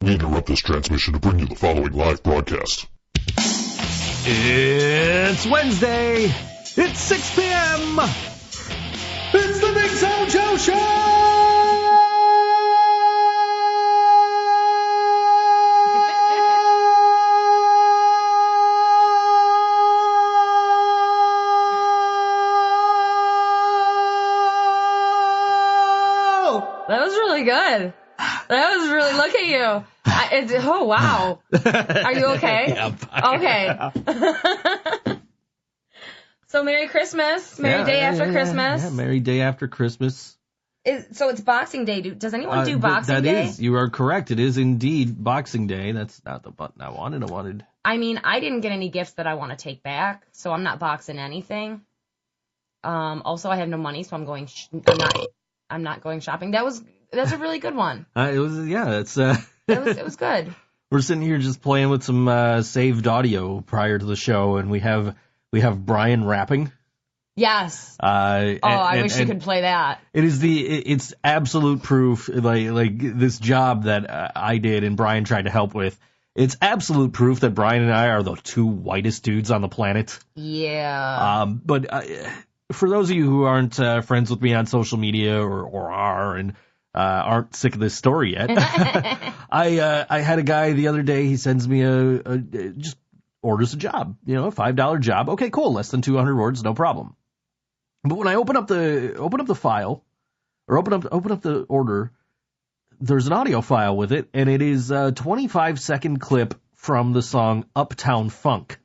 We interrupt this transmission to bring you the following live broadcast. It's Wednesday. It's 6 p.m. It's the ThinkSoJoe Show! That was really good. That was really, look at you. Oh, wow. Are you okay? Yeah, okay. So Merry Christmas. Merry Day After Christmas. Yeah, Merry Day After Christmas. So it's Boxing Day. Does anyone do Boxing Day? That is, you are correct. It is indeed Boxing Day. That's not the button I wanted. I mean, I didn't get any gifts that I want to take back, so I'm not boxing anything. Also, I have no money, so I'm not going shopping. That's a really good one. It was good. We're sitting here just playing with some saved audio prior to the show, and we have Brian rapping. Yes. I wish you could play that. It's absolute proof, like this job that I did and Brian tried to help with. It's absolute proof that Brian and I are the two whitest dudes on the planet. Yeah. But for those of you who aren't friends with me on social media or are and aren't sick of this story yet, I had a guy the other day. He sends me just orders a job, a $5 job. Okay, cool, less than 200 words, no problem. But when I open up the file or open up the order, there's an audio file with it, and it is a 25-second clip from the song Uptown Funk.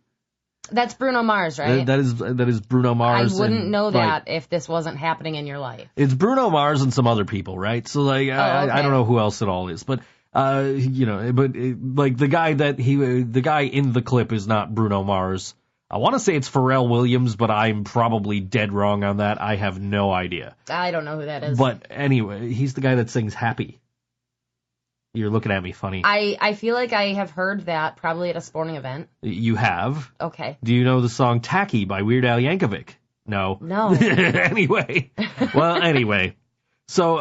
That's Bruno Mars, right? That is Bruno Mars. I wouldn't know that if this wasn't happening in your life. It's Bruno Mars and some other people, right? So okay. I don't know who else it all is, but the guy in the clip is not Bruno Mars. I want to say it's Pharrell Williams, but I'm probably dead wrong on that. I have no idea. I don't know who that is. But anyway, he's the guy that sings Happy. You're looking at me funny. I feel like I have heard that probably at a sporting event. You have? Okay. Do you know the song Tacky by Weird Al Yankovic? No. Anyway. So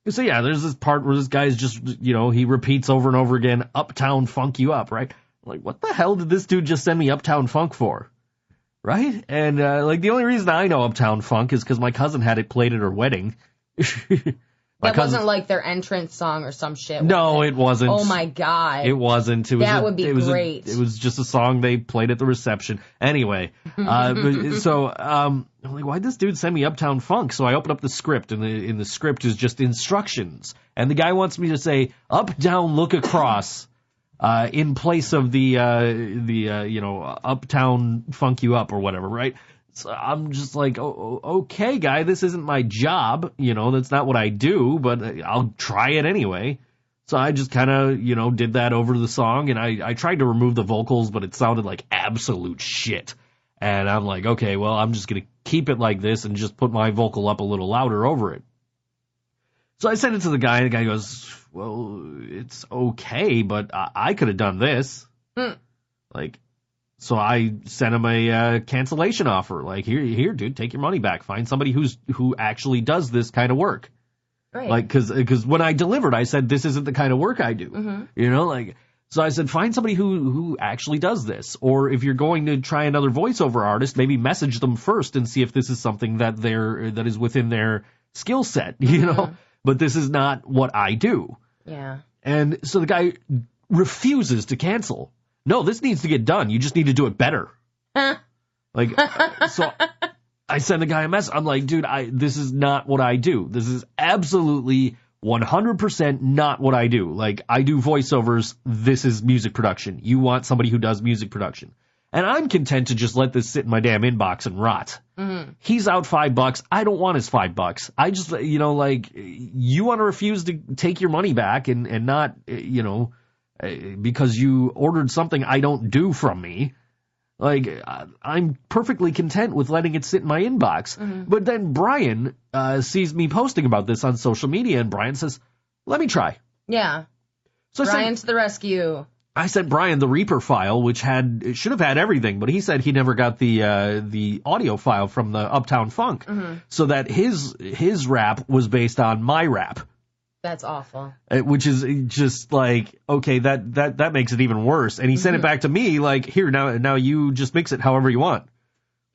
yeah, there's this part where this guy's just, he repeats over and over again, Uptown Funk you up, right? Like, what the hell did this dude just send me Uptown Funk for? Right? And, the only reason I know Uptown Funk is because my cousin had it played at her wedding. That wasn't like their entrance song or some shit. No, it wasn't. Oh my God. It wasn't. That would be great. It was just a song they played at the reception. Anyway, I'm like, why'd this dude send me Uptown Funk? So I open up the script, and in the script is just instructions. And the guy wants me to say, up, down, look across, in place of the Uptown Funk you up or whatever, right? So I'm just like, okay, guy, this isn't my job. That's not what I do, but I'll try it anyway. So I just kind of, did that over the song, and I tried to remove the vocals, but it sounded like absolute shit. And I'm like, okay, well, I'm just going to keep it like this and just put my vocal up a little louder over it. So I sent it to the guy, and the guy goes, well, it's okay, but I could have done this. So I sent him a cancellation offer. Like, here, dude, take your money back. Find somebody who actually does this kind of work. Right. Like, because when I delivered, I said, this isn't the kind of work I do. Mm-hmm. So I said, find somebody who actually does this. Or if you're going to try another voiceover artist, maybe message them first and see if this is something that is within their skill set, But this is not what I do. Yeah. And so the guy refuses to cancel. No, this needs to get done. You just need to do it better. So I send the guy a message. I'm like, dude, this is not what I do. This is absolutely 100% not what I do. Like, I do voiceovers. This is music production. You want somebody who does music production. And I'm content to just let this sit in my damn inbox and rot. Mm-hmm. He's out $5. I don't want his $5. I just, you want to refuse to take your money back and not, because you ordered something I don't do from me. Like, I'm perfectly content with letting it sit in my inbox. Mm-hmm. But then Brian sees me posting about this on social media, and Brian says, let me try. Yeah. So Brian to the rescue. I sent Brian the Reaper file, which should have had everything, but he said he never got the audio file from the Uptown Funk, mm-hmm. so that his rap was based on my rap. That's awful. Which is just like, okay, that makes it even worse. And he sent it back to me like, here, now you just mix it however you want.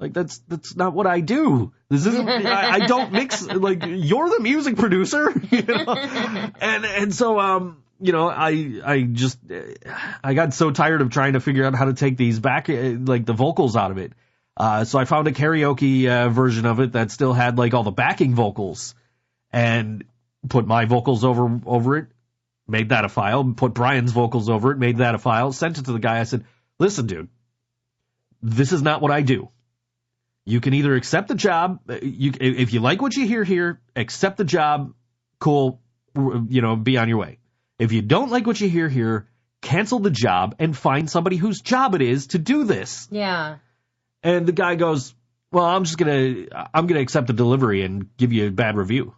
Like, that's not what I do. This isn't, I don't mix, like, you're the music producer, you know? And so, you know, I got so tired of trying to figure out how to take these back, like the vocals out of it. So I found a karaoke version of it that still had like all the backing vocals, and put my vocals over it, made that a file, put Brian's vocals over it, made that a file, sent it to the guy. I said, listen, dude, this is not what I do. You can either accept the job, if you like what you hear here, accept the job, cool, you know, be on your way. If you don't like what you hear here, cancel the job and find somebody whose job it is to do this. Yeah. And the guy goes, well, I'm gonna accept the delivery and give you a bad review.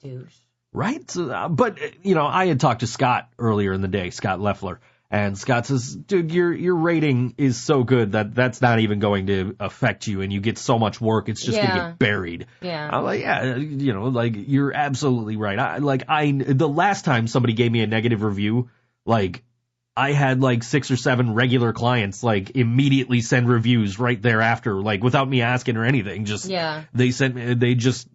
Douche. Right? But, you know, I had talked to Scott earlier in the day, Scott Leffler. And Scott says, dude, your rating is so good that that's not even going to affect you, and you get so much work, it's just going to get buried. Yeah. I'm like, yeah, you know, like, you're absolutely right. The last time somebody gave me a negative review, like, I had like 6 or 7 regular clients, like, immediately send reviews right thereafter, like, without me asking or anything. They just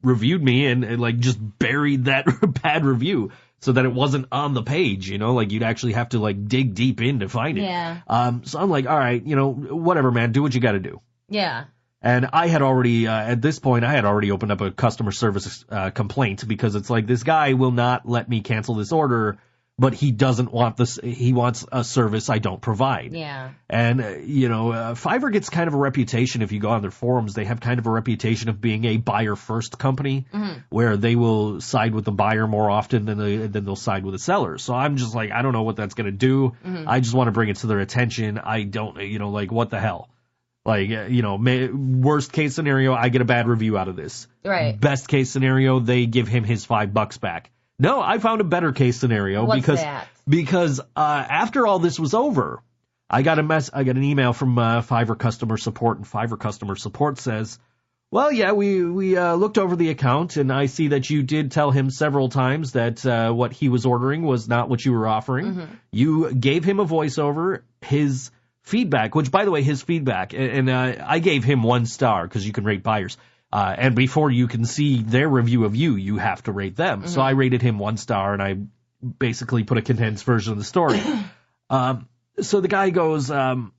reviewed me and like, just buried that bad review, so that it wasn't on the page, you know, like you'd actually have to like dig deep in to find it. Yeah. So I'm like, all right, you know, whatever, man, do what you got to do. Yeah. And I had already, at this point, I had already opened up a customer service complaint, because it's like, this guy will not let me cancel this order, but he doesn't want this. He wants a service I don't provide. Yeah. And, you know, Fiverr gets kind of a reputation, if you go on their forums, they have kind of a reputation of being a buyer-first company, where they will side with the buyer more often than they'll side with the seller. So I'm just like, I don't know what that's going to do. I just want to bring it to their attention. I don't, you know, like, what the hell? Like, you know, worst case scenario, I get a bad review out of this. Right. Best case scenario, they give him his $5 back. No, I found a better case scenario. Because after all this was over, I got an email from Fiverr customer support, and Fiverr customer support says, well, yeah, we looked over the account, and I see that you did tell him several times that what he was ordering was not what you were offering. You gave him a voiceover. His feedback, which, by the way, his feedback, and I gave him 1 star, because you can rate buyers. And before you can see their review of you, you have to rate them. So I rated him 1 star, and I basically put a condensed version of the story. So the guy goes, so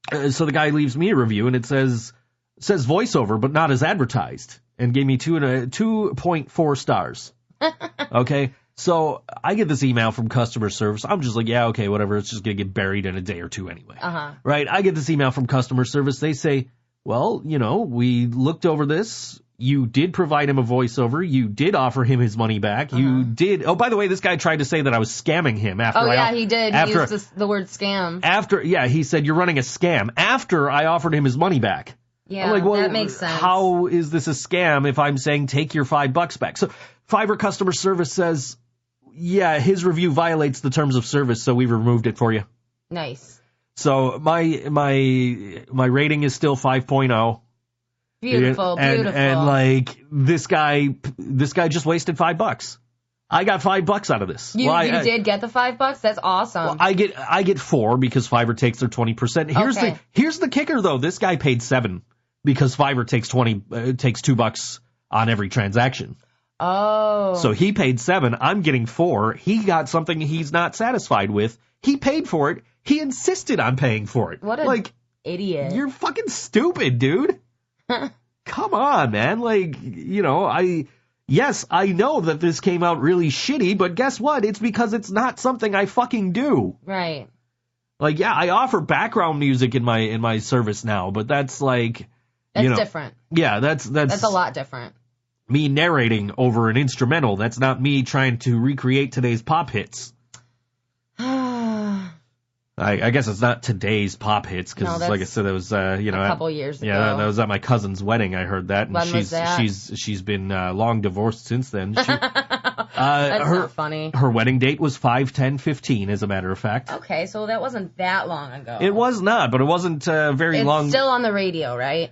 the guy leaves me a review, and it says voiceover, but not as advertised, and gave me 2.4 stars. Okay. So I get this email from customer service. I'm just like, yeah, okay, whatever. It's just going to get buried in a day or two anyway. Right. I get this email from customer service. They say, well, you know, we looked over this. You did provide him a voiceover. You did offer him his money back. You did. Oh, by the way, this guy tried to say that I was scamming him after. Oh, yeah, he did. He used the word scam. He said, you're running a scam after I offered him his money back. Yeah, like, well, that makes sense. How is this a scam if I'm saying take your $5 back? So Fiverr customer service says, yeah, his review violates the terms of service, so we removed it for you. Nice. So my rating is still 5.0. Beautiful. And like, this guy just wasted $5. I got $5 out of this. You did get the $5? That's awesome. Well, I get 4 because Fiverr takes their 20%. Here's the kicker though. This guy paid 7 because Fiverr takes $2 on every transaction. Oh. So he paid 7. I'm getting 4. He got something he's not satisfied with. He paid for it. He insisted on paying for it. What an idiot. You're fucking stupid, dude. Come on, man. Like, you know, I know that this came out really shitty, but guess what? It's because it's not something I fucking do. Right. Like, yeah, I offer background music in my service now, but that's like, that's different. Yeah, that's a lot different. Me narrating over an instrumental. That's not me trying to recreate today's pop hits. I guess it's not today's pop hits because, like I said, it was a couple years ago. Yeah, that was at my cousin's wedding. I heard that, and when was that? she's been long divorced since then. That's not funny. Her wedding date was 5/10/15, as a matter of fact. Okay, so that wasn't that long ago. It was not, but it wasn't very long. It's still on the radio, right?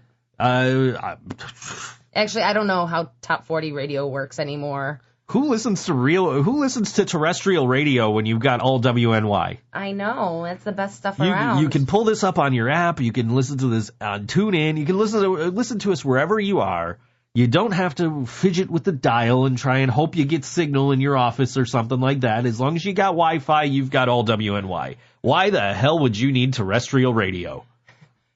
Actually, I don't know how Top 40 radio works anymore. Who listens to terrestrial radio when you've got all WNY? I know. That's the best stuff around. You can pull this up on your app. You can listen to this on TuneIn. You can listen to us wherever you are. You don't have to fidget with the dial and try and hope you get signal in your office or something like that. As long as you got Wi-Fi, you've got all WNY. Why the hell would you need terrestrial radio?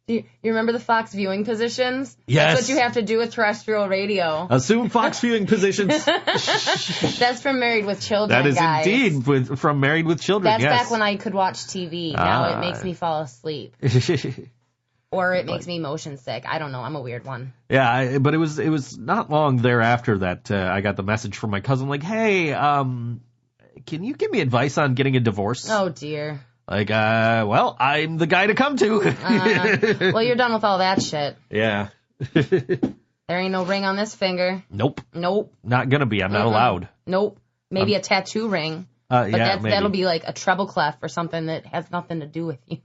You remember the Fox viewing positions? Yes. That's what you have to do with terrestrial radio. Assume Fox viewing positions. That's from Married with Children, That is guys. indeed from Married with Children, That's yes. back when I could watch TV. Now it makes me fall asleep. Or it makes me motion sick. I don't know. I'm a weird one. Yeah, but it was not long thereafter that I got the message from my cousin like, hey, can you give me advice on getting a divorce? Oh, dear. Like, well, I'm the guy to come to. Well, you're done with all that shit. Yeah. There ain't no ring on this finger. Nope. Nope. Not gonna be. I'm not allowed. Nope. Maybe a tattoo ring. But yeah, maybe. that'll be like a treble clef or something that has nothing to do with you.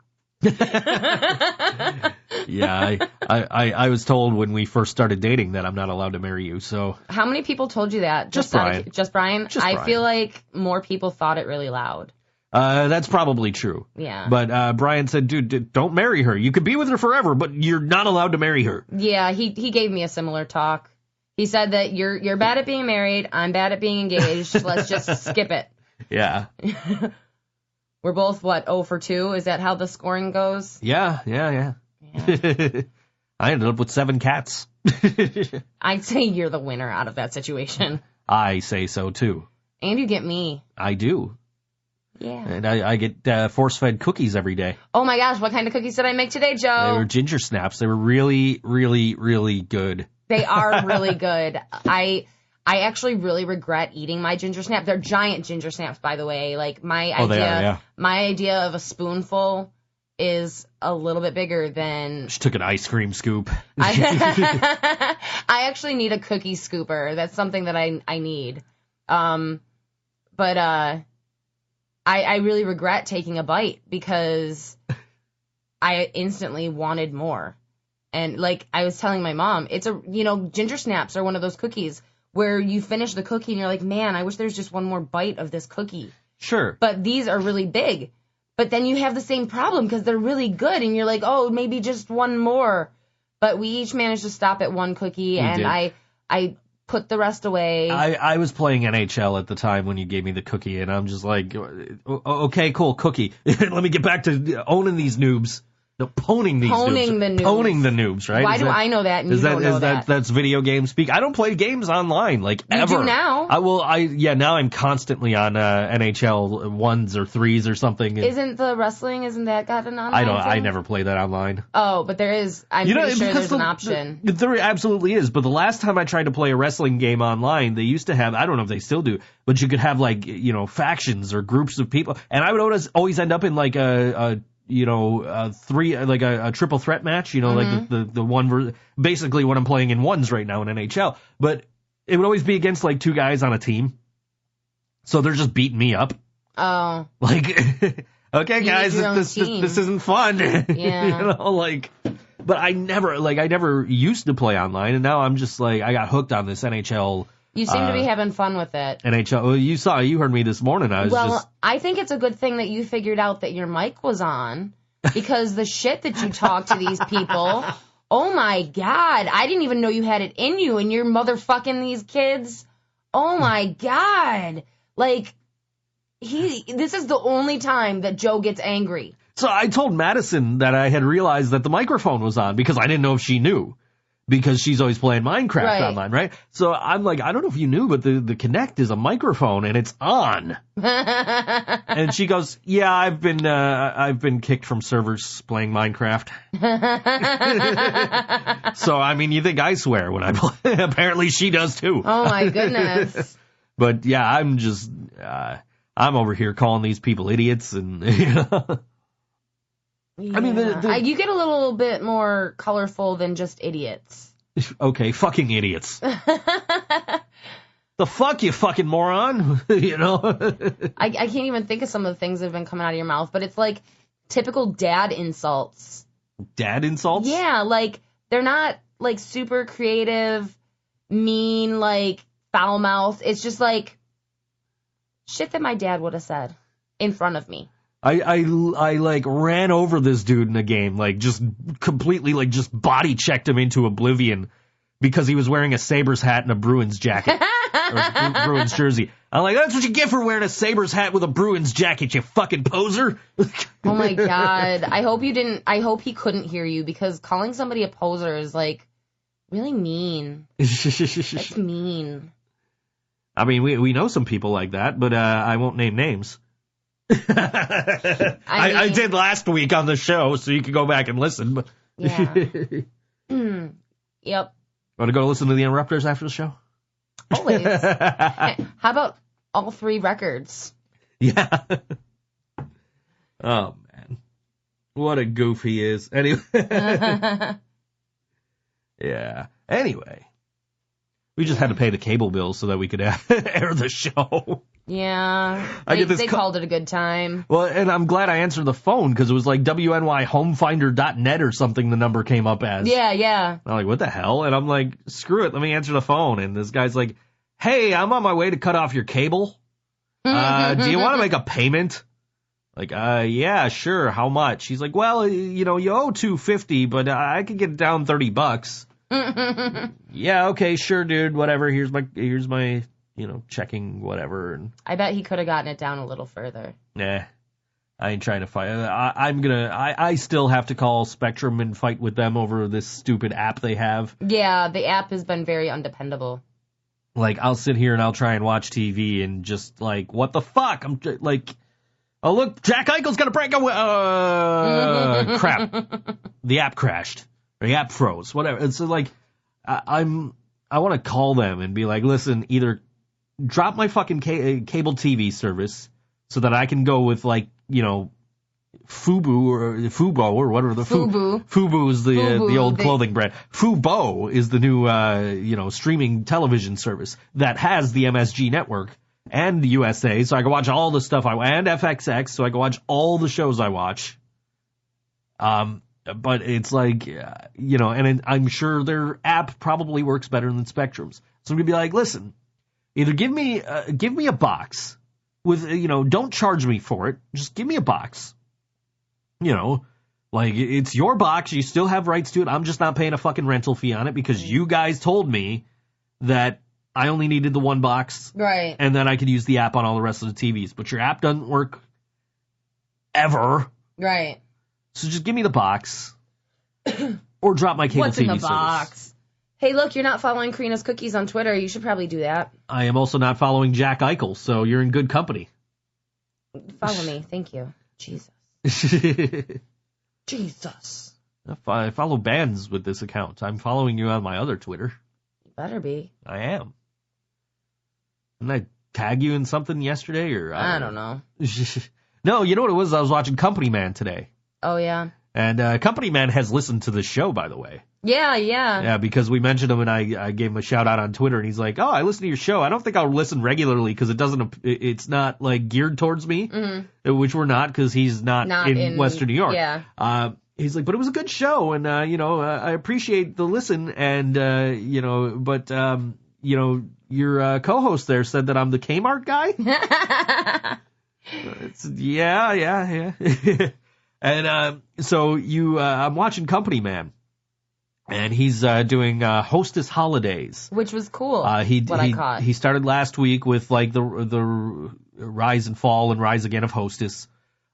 Yeah, I was told when we first started dating that I'm not allowed to marry you, so. How many people told you that? Just Brian. Just Brian? Just I Brian. feel like more people thought it really loud. That's probably true. Yeah. But Brian said, dude, don't marry her. You could be with her forever, but you're not allowed to marry her. Yeah, he gave me a similar talk. He said that you're bad at being married, I'm bad at being engaged. Let's just skip it. Yeah. We're both, 0 for 2? Is that how the scoring goes? Yeah. I ended up with 7 cats. I'd say you're the winner out of that situation. I say so, too. And you get me. I do. Yeah. And I get force-fed cookies every day. Oh my gosh, what kind of cookies did I make today, Joe? They were ginger snaps. They were really, really, really good. They are really good. I actually really regret eating my ginger snap. They're giant ginger snaps, by the way. Like my idea of a spoonful is a little bit bigger than. She took an ice cream scoop. I actually need a cookie scooper. That's something that I need. I really regret taking a bite because I instantly wanted more. And like I was telling my mom, ginger snaps are one of those cookies where you finish the cookie and you're like, man, I wish there's just one more bite of this cookie. Sure. But these are really big. But then you have the same problem because they're really good and you're like, oh, maybe just one more. But we each managed to stop at one cookie and I put the rest away. I was playing NHL at the time when you gave me the cookie, and I'm just like, okay, cool, cookie. Let me get back to owning these noobs. No, poning these noobs. Poning the noobs, right? Why do I know that and you don't know that? That's video game speak. I don't play games online, like, ever. You do now. Now I'm constantly on NHL 1s or 3s or something. Isn't that got an online thing? I never play that online. Oh, but there is. I'm pretty sure there's an option. There absolutely is, but the last time I tried to play a wrestling game online, they used to have, I don't know if they still do, but you could have factions or groups of people, and I would always end up in like a triple threat match, like the one basically what I'm playing in ones right now in NHL, but it would always be against like 2 guys on a team. So they're just beating me up. Oh. Like, okay guys, this isn't fun. Yeah. But I never used to play online, and now I'm just like, I got hooked on this NHL. You seem to be having fun with it. NHL. Well, you heard me this morning. I think it's a good thing that you figured out that your mic was on, because the shit that you talk to these people, oh my God, I didn't even know you had it in you, and you're motherfucking these kids. Oh my God. Like, this is the only time that Joe gets angry. So I told Madison that I had realized that the microphone was on because I didn't know if she knew. Because she's always playing Minecraft online, right? So I'm like, I don't know if you knew, but the Kinect is a microphone and it's on. And she goes, yeah, I've been kicked from servers playing Minecraft. So, I mean, you think I swear when I play? Apparently she does too. Oh my goodness. But yeah, I'm just, I'm over here calling these people idiots and, Yeah. I mean, you get a little bit more colorful than just idiots. Okay, fucking idiots. The fuck, you fucking moron? I can't even think of some of the things that have been coming out of your mouth, but it's like typical dad insults. Dad insults? Yeah, like they're not like super creative, mean, like foul mouth. It's just like shit that my dad would have said in front of me. I like ran over this dude in a game, like just completely like just body checked him into oblivion because he was wearing a Sabres hat and a Bruins jacket or Bruins jersey. I'm like, that's what you get for wearing a Sabres hat with a Bruins jacket, you fucking poser. Oh my God. I hope he couldn't hear you, because calling somebody a poser is like really mean. That's mean. I mean, we know some people like that, but I won't name names. I did last week on the show, so you can go back and listen. But yeah. Yep. Want to go listen to the Interrupters after the show? Always. Hey, how about all 3 records? Yeah. Oh, man. What a goof he is. Anyway. Yeah. Anyway. We just had to pay the cable bill so that we could air the show. Yeah. They called it a good time. Well, and I'm glad I answered the phone, because it was like WNYHomefinder.net or something the number came up as. Yeah. I'm like, what the hell? And I'm like, screw it, let me answer the phone. And this guy's like, hey, I'm on my way to cut off your cable. Do you want to make a payment? Like, yeah, sure. How much? He's like, well, you owe $250, but I could get it down $30. Yeah, okay, sure, dude. Whatever. Here's my checking whatever. And I bet he could have gotten it down a little further. Nah, I ain't trying to fight. I still have to call Spectrum and fight with them over this stupid app they have. Yeah, the app has been very undependable. Like, I'll sit here and I'll try and watch TV and just like, what the fuck? I'm like, oh look, Jack Eichel's got a break. Crap. The app crashed. Or the app froze. Whatever. It's like, I want to call them and be like, listen, either drop my fucking cable TV service so that I can go with like, Fubo or whatever the Fubu. Fubu is the old clothing brand. Fubo is the new streaming television service that has the MSG network and the USA, so I can watch all the stuff and FXX, so I can watch all the shows I watch. But it's like, and I'm sure their app probably works better than Spectrum's. So I'm gonna be like, listen, either give me a box with, don't charge me for it. Just give me a box. Like, it's your box. You still have rights to it. I'm just not paying a fucking rental fee on it because you guys told me that I only needed the one box. Right. And then I could use the app on all the rest of the TVs. But your app doesn't work ever. Right. So just give me the box or drop my cable What's TV in the service. box? Hey, look, you're not following Karina's Cookies on Twitter. You should probably do that. I am also not following Jack Eichel, so you're in good company. Follow me. Thank you. Jesus. Jesus. I follow bands with this account. I'm following you on my other Twitter. You better be. I am. Didn't I tag you in something yesterday? Or I don't know. No, you know what it was? I was watching Company Man today. Oh, yeah. And Company Man has listened to the show, by the way. Yeah. Yeah, because we mentioned him and I gave him a shout out on Twitter, and he's like, "Oh, I listen to your show. I don't think I'll listen regularly because it's not like geared towards me," which we're not because he's not in Western New York. Yeah. He's like, "But it was a good show, and I appreciate the listen, and but your co-host there said that I'm the Kmart guy." Yeah. And so I'm watching Company Man. And he's doing Hostess Holidays, which was cool. I caught. He started last week with like the rise and fall and rise again of Hostess.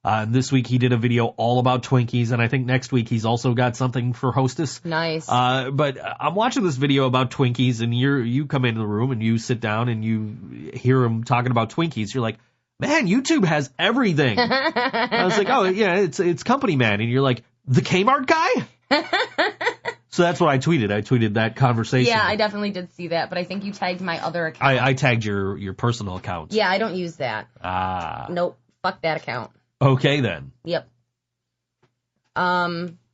And this week he did a video all about Twinkies, and I think next week he's also got something for Hostess. Nice. But I'm watching this video about Twinkies, and you come into the room and you sit down and you hear him talking about Twinkies. You're like, man, YouTube has everything. I was like, oh yeah, it's Company Man, and you're like, the Kmart guy. So that's what I tweeted. I tweeted that conversation. Yeah, I definitely did see that, but I think you tagged my other account. I tagged your personal account. Yeah, I don't use that. Nope. Fuck that account. Okay, then. Yep.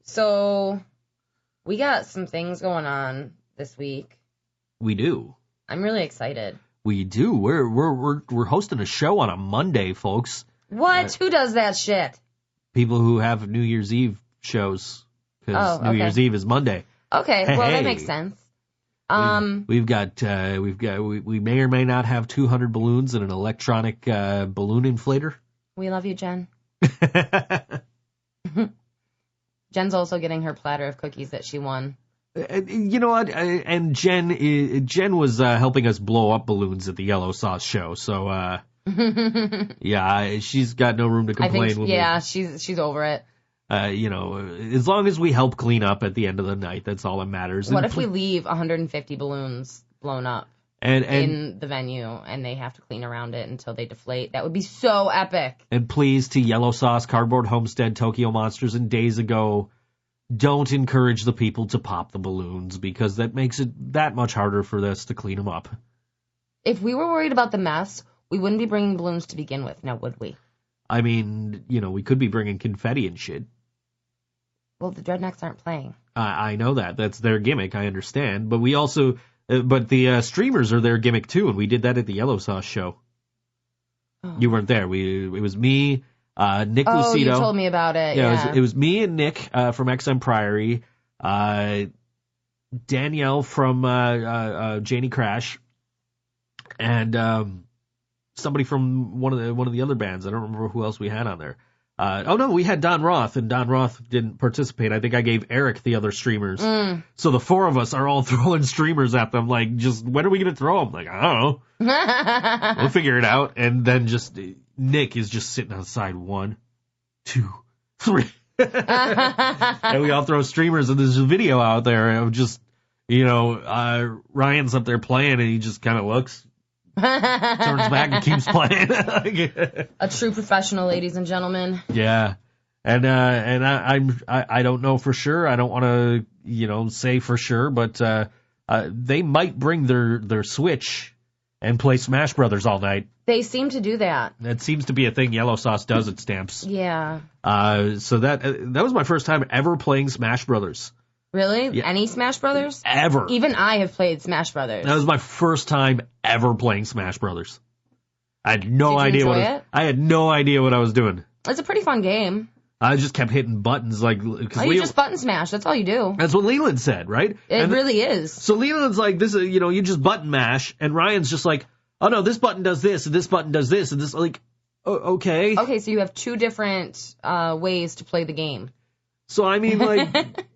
So we got some things going on this week. We do. I'm really excited. We do. We're hosting a show on a Monday, folks. What? Who does that shit? People who have New Year's Eve shows. Because New Year's Eve is Monday. Okay, well, that makes sense. We may or may not have 200 balloons and an electronic balloon inflator. We love you, Jen. Jen's also getting her platter of cookies that she won. You know what? And Jen was helping us blow up balloons at the Yellow Sauce show. So, yeah, she's got no room to complain. She's over it. You know, as long as we help clean up at the end of the night, that's all that matters. What if we leave 150 balloons blown up in the venue and they have to clean around it until they deflate? That would be so epic. And please, to Yellow Sauce, Cardboard Homestead, Tokyo Monsters, and Daze Ago, don't encourage the people to pop the balloons because that makes it that much harder for us to clean them up. If we were worried about the mess, we wouldn't be bringing balloons to begin with, now would we? I mean, you know, we could be bringing confetti and shit. Well, the Dreadnoughts aren't playing. I know that. That's their gimmick, I understand. But we also, but the streamers are their gimmick too, and we did that at the Yellow Sauce show. Oh. You weren't there. It was me, Nick Lucido. Oh, you told me about it. Yeah. It was me and Nick from XM Priory, Danielle from Janie Crash, and somebody from one of the other bands. I don't remember who else we had on there. We had Don Roth, and Don Roth didn't participate. I think I gave Eric the other streamers. So the four of us are all throwing streamers at them, like, just, when are we going to throw them? Like, I don't know. We'll figure it out. And then just, Nick is just sitting outside, 1, 2, 3. And we all throw streamers, and there's a video out there of just, you know, Ryan's up there playing, and he just kind of looks, turns back and keeps playing. A true professional, ladies and gentlemen. Yeah, and I don't know for sure. I don't want to, you know, say for sure, but they might bring their Switch and play Smash Brothers all night. They seem to do that. That seems to be a thing Yellow Sauce does at Stamps. Yeah. So that was my first time ever playing Smash Brothers. Really? Yeah. Any Smash Brothers? Ever. Even I have played Smash Brothers. That was my first time ever playing Smash Brothers. I had no idea I had no idea what I was doing. It's a pretty fun game. I just kept hitting buttons like. You just button smash. That's all you do. That's what Leland said, right? It really is. So Leland's like, this is, you know, you just button mash, and Ryan's just like, oh no, this button does this, and this button does this, and this, like, okay. Okay, so you have two different ways to play the game. So I mean, like.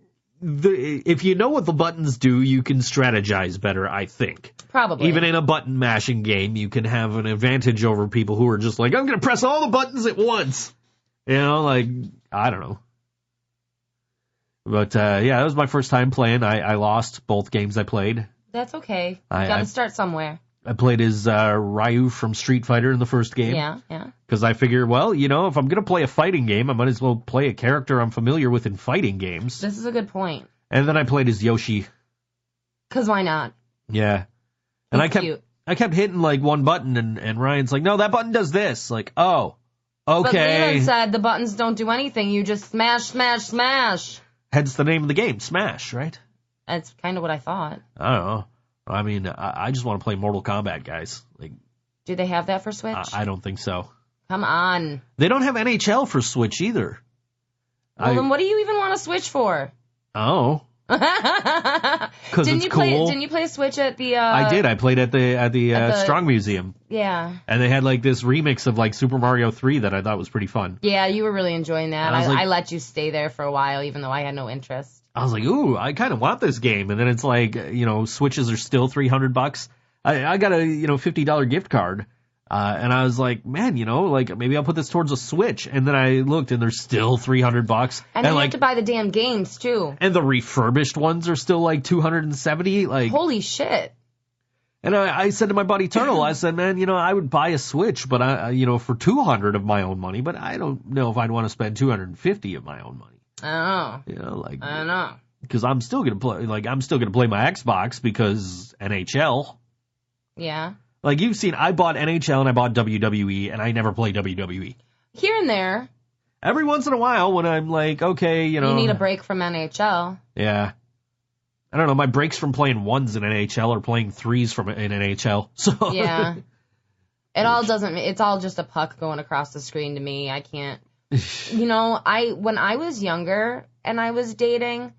If you know what the buttons do, you can strategize better, I think. Probably. Even in a button mashing game, you can have an advantage over people who are just like, I'm going to press all the buttons at once. You know, like, I don't know. But, yeah, that was my first time playing. I lost both games I played. That's okay. You got to start somewhere. I played as Ryu from Street Fighter in the first game. Yeah. Because I figure, well, you know, if I'm going to play a fighting game, I might as well play a character I'm familiar with in fighting games. This is a good point. And then I played as Yoshi. Because why not? Yeah. And cute. I kept hitting, like, one button, and Ryan's like, no, that button does this. Like, oh, okay. But Leland said the buttons don't do anything. You just smash, smash, smash. Hence the name of the game, Smash, right? That's kind of what I thought. I don't know. I mean, I just want to play Mortal Kombat, guys. Like, do they have that for Switch? I don't think so. Come on. They don't have NHL for Switch either. Well, then what do you even want a Switch for? Oh. Because it's cool. Didn't you play a Switch at the... I did. I played at the Strong Museum. Yeah. And they had, like, this remix of, like, Super Mario 3 that I thought was pretty fun. Yeah, you were really enjoying that. I let you stay there for a while, even though I had no interest. I was like, ooh, I kind of want this game. And then it's like, you know, Switches are still $300. I got a, you know, $50 gift card. And I was like, man, you know, like, maybe I'll put this towards a Switch. And then I looked, and they're still $300. And you have to buy the damn games, too. And the refurbished ones are still, like, $270. Like, holy shit. And I said to my buddy Turtle, I said, man, you know, I would buy a Switch, but you know, for $200 of my own money. But I don't know if I'd want to spend $250 of my own money. I You know, like, don't know. Because I'm still gonna play. Like, I'm still gonna play my Xbox because NHL. Yeah. Like, you've seen, I bought NHL and I bought WWE, and I never play WWE. Here and there. Every once in a while, when I'm like, okay, you know, you need a break from NHL. Yeah. I don't know. My breaks from playing ones in NHL are playing threes in NHL. So yeah. It's all just a puck going across the screen to me. I can't. You know, when I was younger and I was dating,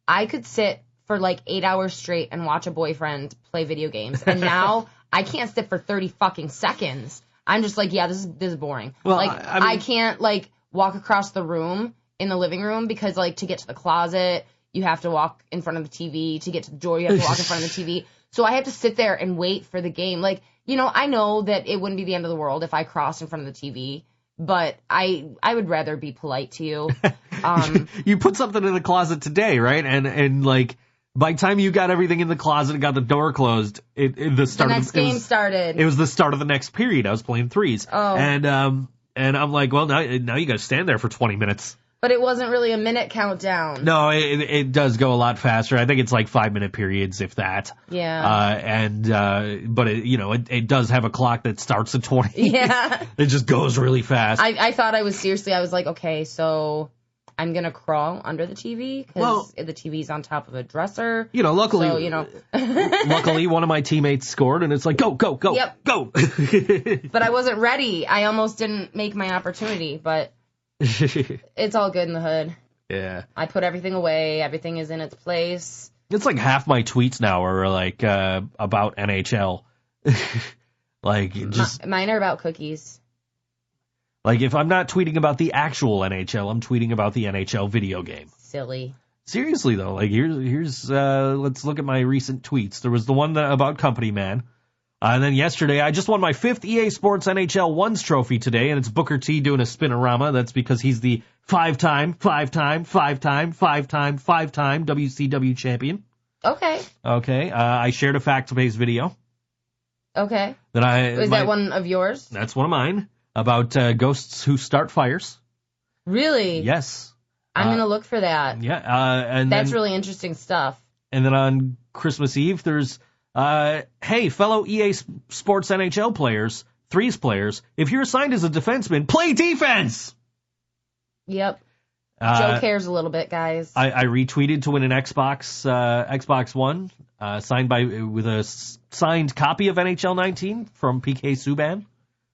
I could sit for like 8 hours straight and watch a boyfriend play video games. And now I can't sit for 30 fucking seconds. I'm just like, yeah, this is boring. Well, like, I mean, I can't like walk across the room in the living room because like to get to the closet, you have to walk in front of the TV. To get to the door, you have to walk in front of the TV. So I have to sit there and wait for the game. Like, you know, I know that it wouldn't be the end of the world if I crossed in front of the TV, but I would rather be polite to you. You put something in the closet today, right? And like, by the time you got everything in the closet and got the door closed, the next game started. It was the start of the next period. I was playing threes. Oh. And I'm like, well, now you got to stand there for 20 minutes. But it wasn't really a minute countdown. No, it does go a lot faster. I think it's like 5-minute periods, if that. Yeah. But it does have a clock that starts at 20. Yeah. It just goes really fast. I thought I was like, okay, so I'm going to crawl under the TV because the TV's on top of a dresser. Luckily, So, luckily one of my teammates scored and it's like, go, Yep. go. But I wasn't ready. I almost didn't make my opportunity, but it's all good in the hood. Yeah. I put everything away. Everything is in its place. It's like half my tweets now are like about NHL. Like just mine are about cookies. Like if I'm not tweeting about the actual NHL, I'm tweeting about the NHL video game. Silly. Seriously though, like here's let's look at my recent tweets. There was the one about Company Man. And then yesterday, I just won my 5th EA Sports NHL Ones trophy today, and it's Booker T doing a spinorama. That's because he's the five-time WCW champion. Okay. Okay. I shared a fact-based video. Okay. Is that one of yours? That's one of mine. About ghosts who start fires. Really? Yes. I'm going to look for that. Yeah. And that's really interesting stuff. And then on Christmas Eve, there's... hey, fellow EA Sports NHL players, threes players, if you're assigned as a defenseman, play defense! Yep. Joe cares a little bit, guys. I retweeted to win an Xbox One, with a signed copy of NHL 19 from PK Subban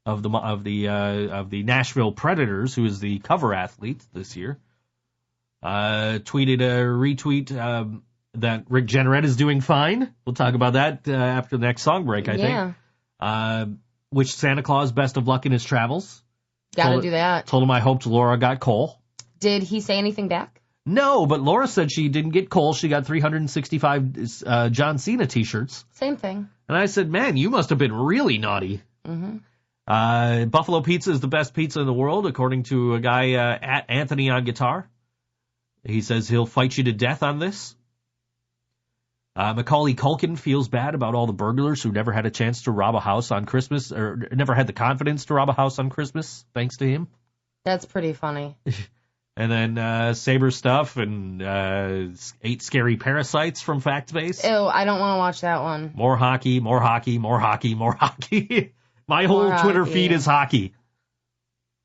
of the Nashville Predators, who is the cover athlete this year. Tweeted a retweet, that Rick Jenneret is doing fine. We'll talk about that after the next song break, I think. Wish Santa Claus best of luck in his travels. Gotta do that. Told him I hoped Laura got coal. Did he say anything back? No, but Laura said she didn't get coal. She got 365 John Cena t-shirts. Same thing. And I said, man, you must have been really naughty. Mm-hmm. Buffalo Pizza is the best pizza in the world, according to a guy at Anthony on Guitar. He says he'll fight you to death on this. Macaulay Culkin feels bad about all the burglars who never had a chance to rob a house on Christmas, or never had the confidence to rob a house on Christmas, thanks to him. That's pretty funny. And then Saber stuff and 8 scary parasites from Fact Base. Ew, I don't want to watch that one. More hockey. My whole Twitter feed is hockey.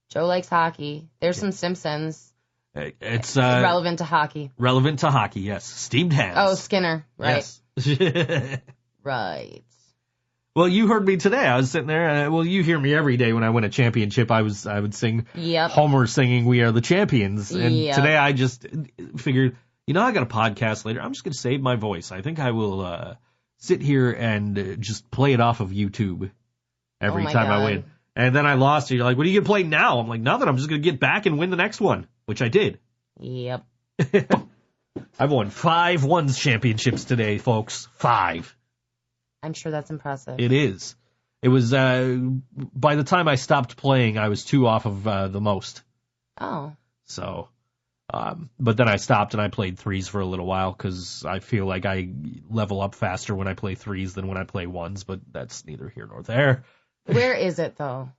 Joe likes hockey. There's some Simpsons. It's relevant to hockey. Relevant to hockey, yes. Steamed hands. Oh, Skinner, right. Yes. Right. Well, you heard me today. I was sitting there. You hear me every day when I win a championship. I would sing Homer singing "We Are the Champions." And today I just figured, I got a podcast later. I'm just going to save my voice. I think I will sit here and just play it off of YouTube every time I win. And then I lost it. You're like, what are you going to play now? I'm like, nothing. I'm just going to get back and win the next one, which I did. Yep. I've won 5 ones championships today, folks. 5. I'm sure that's impressive. It is. It was, by the time I stopped playing, I was 2 off of the most. Oh. So, but then I stopped and I played threes for a little while because I feel like I level up faster when I play threes than when I play ones, but that's neither here nor there. Where is it, though?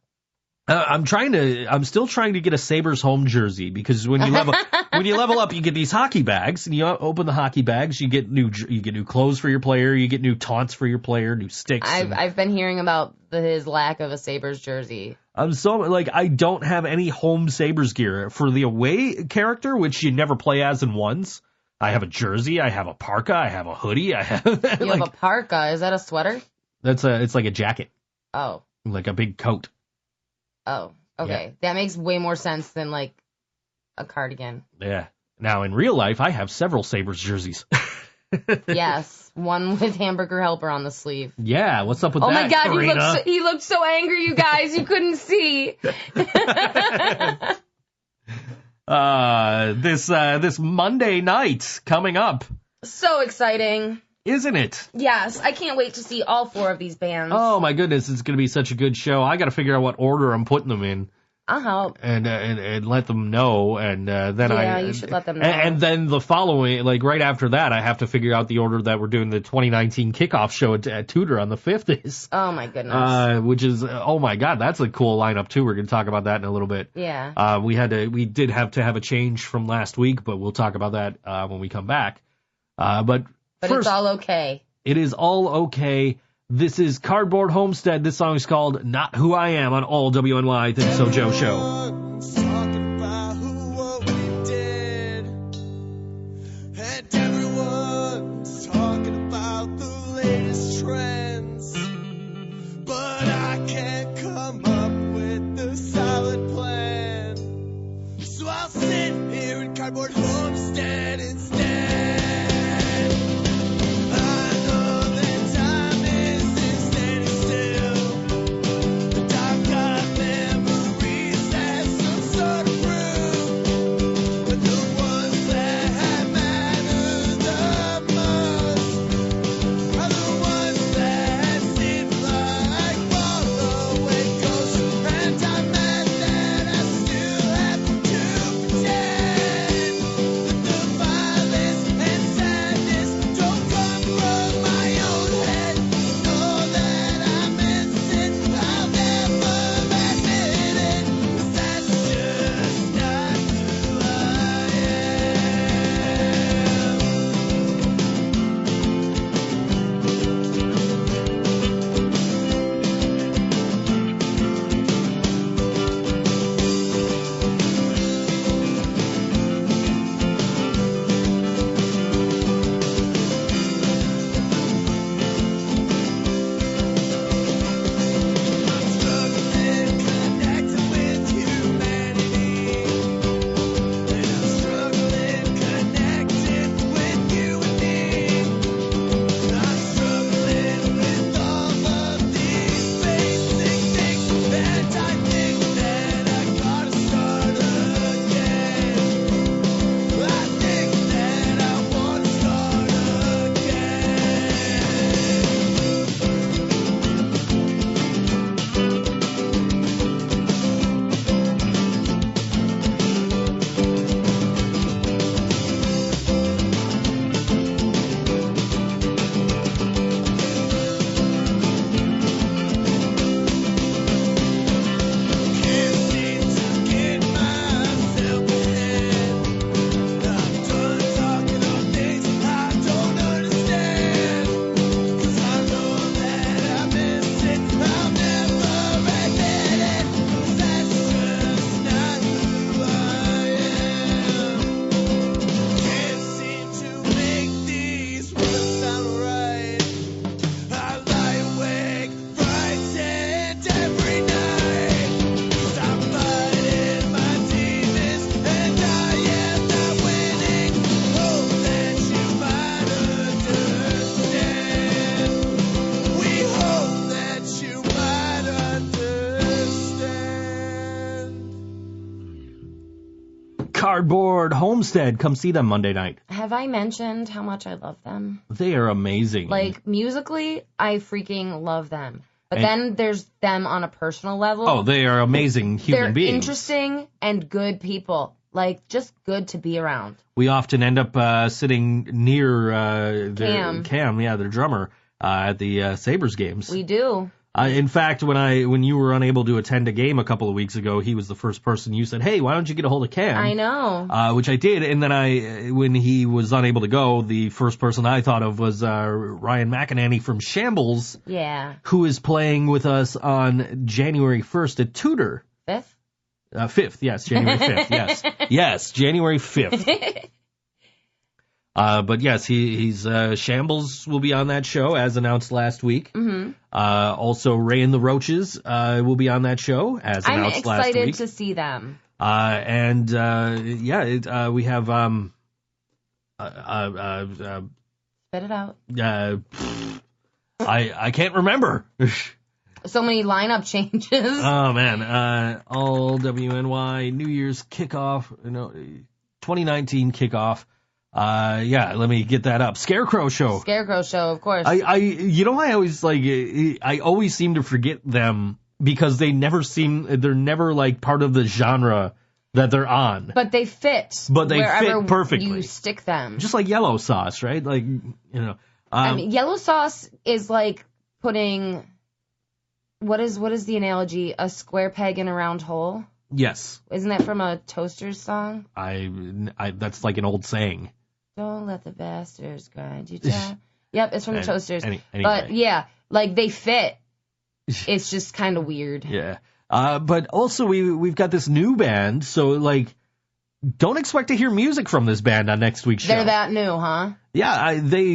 I'm still trying to get a Sabres home jersey because when you level up, you get these hockey bags, and you open the hockey bags, you get new clothes for your player, you get new taunts for your player, new sticks. I've been hearing about his lack of a Sabres jersey. I'm so I don't have any home Sabres gear for the away character, which you never play as in ones. I have a jersey, I have a parka, I have a hoodie, I have. You have a parka? Is that a sweater? It's like a jacket. Oh. Like a big coat. Oh, okay. Yeah. That makes way more sense than, a cardigan. Yeah. Now, in real life, I have several Sabres jerseys. Yes, one with Hamburger Helper on the sleeve. Yeah, what's up with Oh that, my God, Karina? he looked so angry, you guys. You couldn't see. This Monday night coming up, So exciting. isn't it? Yes, I can't wait to see all 4 of these bands. Oh my goodness, it's gonna be such a good show. I gotta figure out what order I'm putting them in. I'll help. And let them know, and then Yeah, you should let them know. And then the following, like right after that, I have to figure out the order that we're doing the 2019 kickoff show at Tudor on the 5th is. Oh my goodness. Which is, oh my God, that's a cool lineup too. We're gonna talk about that in a little bit. Yeah. We did have to have a change from last week, but we'll talk about that when we come back. But But first, it's all okay. it is all okay. This is Cardboard Homestead. This song is called Not Who I Am on all WNY ThinkSoJoe Show. Everyone's talking about what we did, and everyone's talking about the latest trends, but I can't come up with a solid plan, so I'll sit here in Cardboard Homestead instead. Cardboard Homestead. Come see them Monday night. Have I mentioned how much I love them? They are amazing. Like, musically, I freaking love them. But then there's them on a personal level. Oh, they are amazing human beings. They're interesting and good people. Like, just good to be around. We often end up sitting near Cam, their drummer, at the Sabres games. We do. In fact, when you were unable to attend a game a couple of weeks ago, he was the first person you said, "Hey, why don't you get a hold of Cam?" I know. Which I did, and then when he was unable to go, the first person I thought of was Ryan McEnany from Shambles. Yeah. Who is playing with us on January 1st at Tudor. 5th? 5th, yes, January 5th, yes. Yes, January 5th. But yes, he's Shambles will be on that show as announced last week. Mm-hmm. Also, Ray and the Roaches will be on that show as announced last week. I'm excited to see them. We have Spit it out. I can't remember. So many lineup changes. Oh, man. All WNY New Year's kickoff, 2019 kickoff. Let me get that up. Scarecrow Show. Scarecrow Show, of course. I always seem to forget them because they're never like part of the genre that they're on. But they fit. But they wherever fit perfectly. You stick them. Just like yellow sauce, right? Like, I mean, yellow sauce is like putting, what is the analogy? A square peg in a round hole? Yes. Isn't that from a Toasters song? That's like an old saying. Don't let the bastards grind you down. Yep, it's from the Toasters. Anyway. But yeah, like they fit. It's just kind of weird. Yeah. But also we've got this new band, so like, don't expect to hear music from this band on next week's show. They're that new, huh? Yeah, they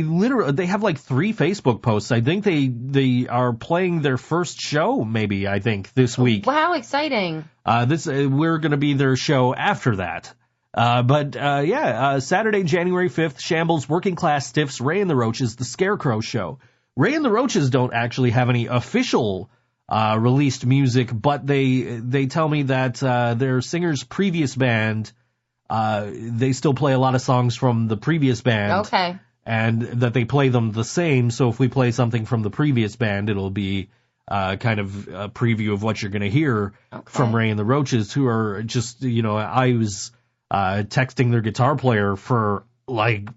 have like 3 Facebook posts. I think they are playing their first show, maybe, I think, this week. Wow, exciting. We're going to be their show after that. Saturday, January 5th, Shambles, Working Class Stiffs, Ray and the Roaches, The Scarecrow Show. Ray and the Roaches don't actually have any official released music, but they tell me that their singer's previous band, they still play a lot of songs from the previous band. Okay. And that they play them the same, so if we play something from the previous band, it'll be kind of a preview of what you're going to hear from Ray and the Roaches, who are just, I was texting their guitar player for like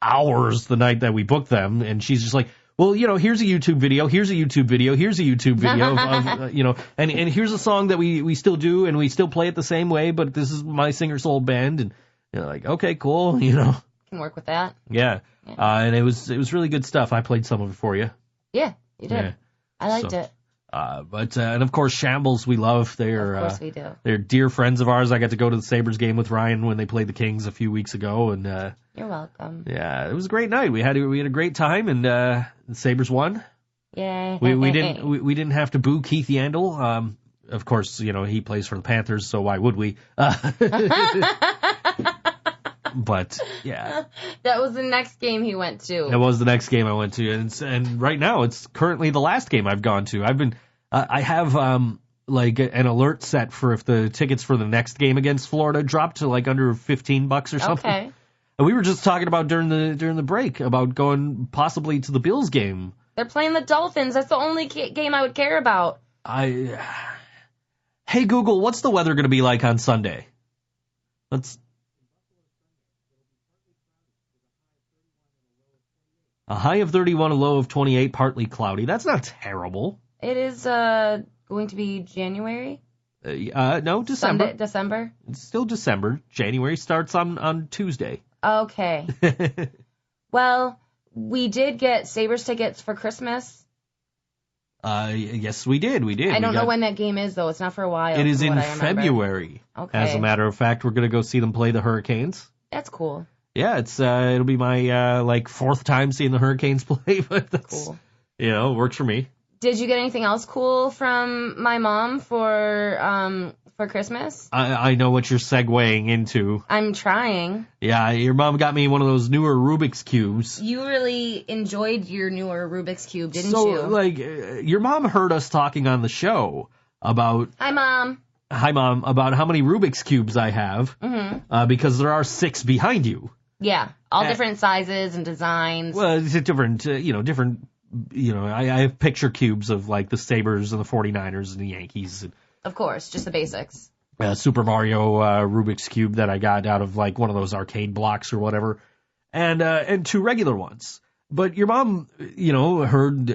hours the night that we booked them, and she's just like, well, here's a YouTube video, here's a YouTube video, here's a YouTube video of and here's a song that we still do, and we still play it the same way, but this is my singer-soul band, and like, okay, cool, Can work with that. Yeah. And it was really good stuff. I played some of it for you. Yeah, you did. Yeah. I liked it. And of course, Shambles, we love. Of course we do. They're dear friends of ours. I got to go to the Sabres game with Ryan when they played the Kings a few weeks ago, and you're welcome. Yeah, it was a great night. We had a great time, and the Sabres won. Yeah. We didn't have to boo Keith Yandel. Of course, he plays for the Panthers, so why would we? But yeah, that was the next game he went to. That was the next game I went to, and right now it's currently the last game I've gone to. I have like an alert set for if the tickets for the next game against Florida drop to like under $15 or something. Okay. And we were just talking about during the break about going possibly to the Bills game. They're playing the Dolphins. That's the only game I would care about. Hey Google, what's the weather going to be like on Sunday? A high of 31, a low of 28, partly cloudy. That's not terrible. It is going to be January? No, December. December? It's still December. January starts on Tuesday. Okay. Well, we did get Sabres tickets for Christmas. Yes, we did. I don't know when that game is, though. It's not for a while. It is in February. Okay. As a matter of fact, we're going to go see them play the Hurricanes. That's cool. Yeah, it'll be my like 4th time seeing the Hurricanes play, but that's cool. It works for me. Did you get anything else cool from my mom for Christmas? I know what you're segueing into. I'm trying. Yeah, your mom got me one of those newer Rubik's Cubes. You really enjoyed your newer Rubik's Cube, didn't you? So, like, your mom heard us talking on the show about... Hi, Mom, about how many Rubik's Cubes I have, because there are 6 behind you. Yeah, all different sizes and designs. Well, it's different, I have picture cubes of, like, the Sabres and the 49ers and the Yankees. Of course, just the basics. Super Mario Rubik's Cube that I got out of, like, one of those arcade blocks or whatever, and 2 regular ones. But your mom, heard,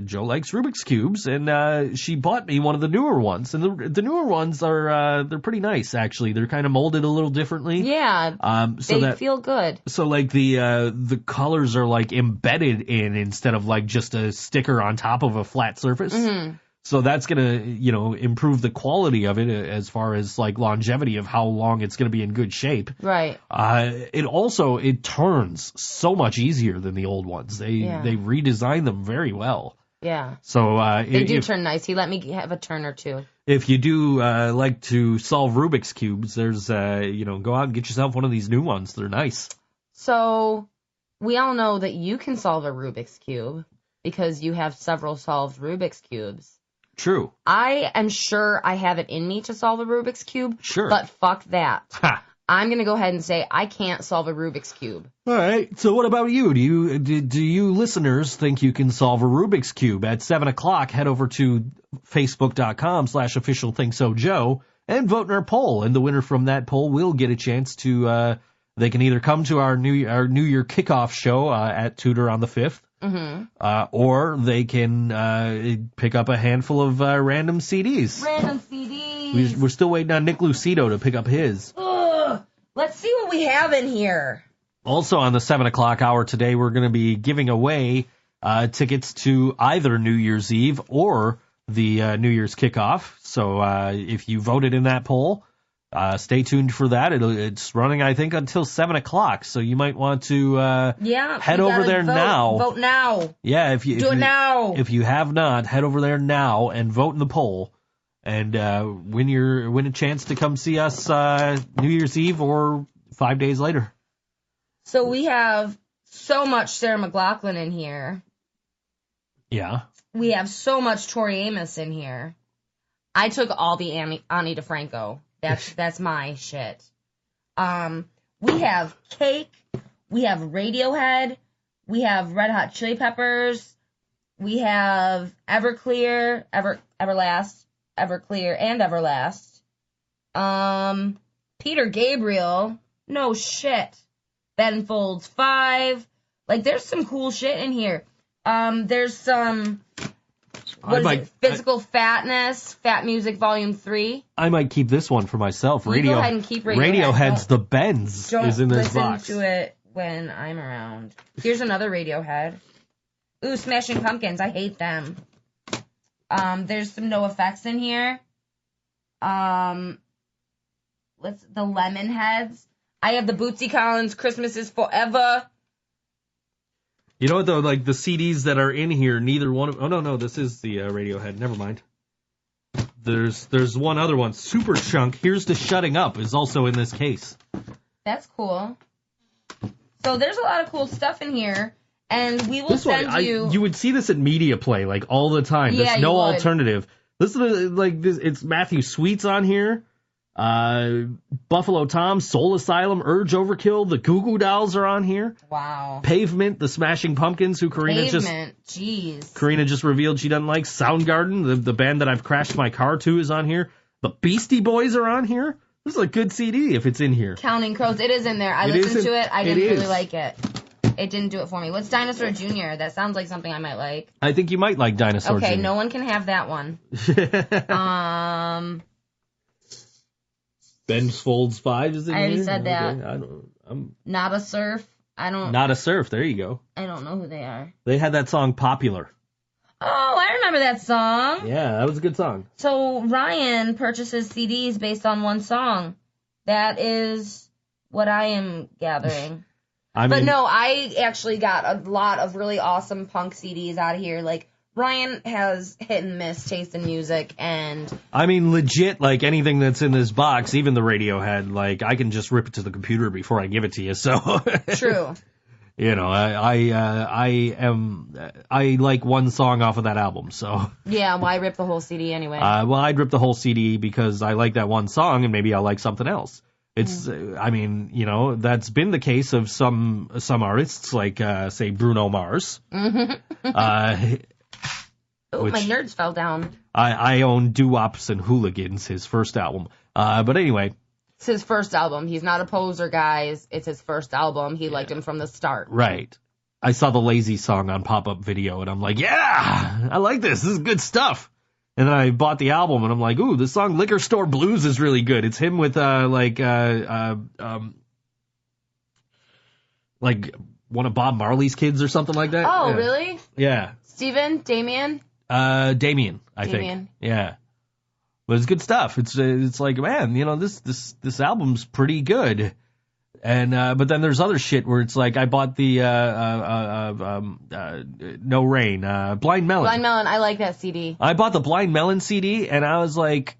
Joe likes Rubik's Cubes, and she bought me one of the newer ones. And the newer ones they're pretty nice, actually. They're kind of molded a little differently. Yeah, they feel good. So, like, the colors are, like, embedded instead of, like, just a sticker on top of a flat surface. Mm-hmm. So that's going to, improve the quality of it as far as, like, longevity of how long it's going to be in good shape. Right. It turns so much easier than the old ones. They redesigned them very well. Yeah. So they do turn nice. He let me have a turn or two. If you do like to solve Rubik's Cubes, there's, go out and get yourself one of these new ones. They're nice. So We all know that you can solve a Rubik's Cube because you have several solved Rubik's Cubes. True. I am sure I have it in me to solve a Rubik's Cube. Sure. But fuck that. Ha. I'm going to go ahead and say I can't solve a Rubik's Cube. All right. So what about you? Do you listeners think you can solve a Rubik's Cube? At 7 o'clock, head over to facebook.com/official ThinkSoJoe and vote in our poll. And the winner from that poll will get a chance to, they can either come to our New Year kickoff show at Tudor on the 5th, or they can pick up a handful of random CDs. Random CDs. We're still waiting on Nick Lucido to pick up his. Ugh. Let's see what we have in here. Also on the 7 o'clock hour today, we're going to be giving away tickets to either New Year's Eve or the New Year's kickoff. So if you voted in that poll, stay tuned for that. It's running, I think, until 7 o'clock. So you might want to head over there now. Vote now. Yeah, Do it now. If you have not, head over there now and vote in the poll. And win a chance to come see us New Year's Eve or 5 days later. So we have so much Sarah McLachlan in here. Yeah. We have so much Tori Amos in here. I took all the Ani DeFranco. That's my shit. We have Cake. We have Radiohead. We have Red Hot Chili Peppers. We have Everclear, Everclear and Everlast. Peter Gabriel. No shit. Ben Folds 5. Like, there's some cool shit in here. There's some, Physical Fatness, Fat Music Volume 3. I might keep this one for myself. You go ahead and keep Radiohead's The Bends is in this box. Don't listen to it when I'm around. Here's another Radiohead. Ooh, Smashing Pumpkins. I hate them. There's some No Effects in here. The Lemonheads. I have the Bootsy Collins Christmas is Forever. You know what, though? Like, the CDs that are in here, neither one of... Oh, no, this is the Radiohead. Never mind. There's one other one. Super Chunk, Here's to Shutting Up, is also in this case. That's cool. So there's a lot of cool stuff in here, and we will send you... You would see this at Media Play, like, all the time. Yeah, There's no you would. alternative. Listen to, like, this. It's Matthew Sweet's on here. Buffalo Tom, Soul Asylum, Urge Overkill, the Goo Goo Dolls are on here. Wow. Pavement, the Smashing Pumpkins, who Karina just revealed she doesn't like. Soundgarden, the band that I've crashed my car to, is on here. The Beastie Boys are on here. This is a good CD if it's in here. Counting Crows, it is in there. I listened to it. I didn't really like it. It didn't do it for me. What's Dinosaur Jr.? That sounds like something I might like. I think you might like Dinosaur Jr. Okay, no one can have that one. Ben Folds 5 is in here? I already said that. Okay, Not a Surf. Not a Surf. There you go. I don't know who they are. They had that song Popular. Oh, I remember that song. Yeah, that was a good song. So Ryan purchases CDs based on one song. That is what I am gathering. But no, I actually got a lot of really awesome punk CDs out of here. Like, Ryan has hit and miss taste in music, and... I mean, legit, like, anything that's in this box, even the Radiohead, like, I can just rip it to the computer before I give it to you, so... True. You know, I like one song off of that album, so... Yeah, why rip the whole CD anyway? Well, I'd rip the whole CD because I like that one song, and maybe I'll like something else. It's, I mean, you know, that's been the case of some artists, like, say, Bruno Mars. Oh, my nerds fell down. I own Doo-Wops and Hooligans, his first album. But anyway. It's his first album. He's not a poser, guys. It's his first album. He liked him from the start. Right. I saw the Lazy song on pop-up video, and I'm like, yeah, I like this. This is good stuff. And then I bought the album, and I'm like, ooh, this song Liquor Store Blues is really good. It's him with, like one of Bob Marley's kids or something like that. Oh, yeah. Really? Yeah. Damien, I think. Yeah. But it's good stuff. It's like, man, you know, this album's pretty good. And but then there's other shit where it's like I bought the No Rain, Blind Melon. Blind Melon, I like that CD. I bought the Blind Melon CD and I was like,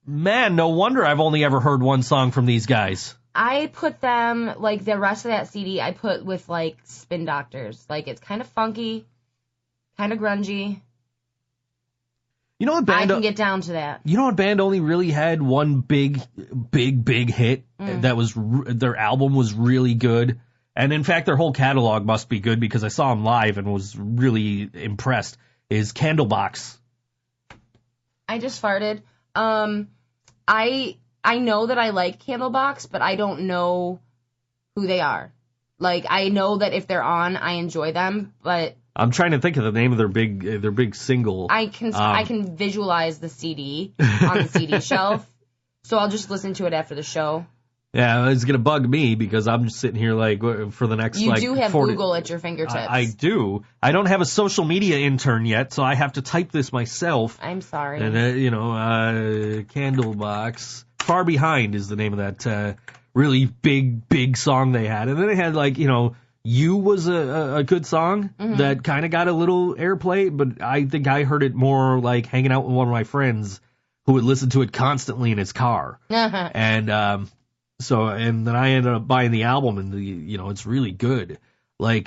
man, no wonder I've only ever heard one song from these guys. I put them, like, the rest of that CD I put with, like, Spin Doctors. Like, it's kind of funky, kind of grungy. You know what band? I can get down to that. You know what band only really had one big hit that was their album was really good, and in fact their whole catalog must be good because I saw them live and was really impressed. Is Candlebox? I just farted. I know that I like Candlebox, but I don't know who they are. Like, I know that if they're on, I enjoy them, but I'm trying to think of the name of their big single. I can visualize the CD on the CD shelf, so I'll just listen to it after the show. Yeah, it's gonna bug me because I'm just sitting here like for the next. You like do have 40, Google at your fingertips. I do. I don't have a social media intern yet, so I have to type this myself. I'm sorry. And Candlebox. Far Behind is the name of that really big song they had, and then they had like You was a good song that kind of got a little airplay, but I think I heard it more like hanging out with one of my friends who would listen to it constantly in his car. And then I ended up buying the album, and it's really good. Like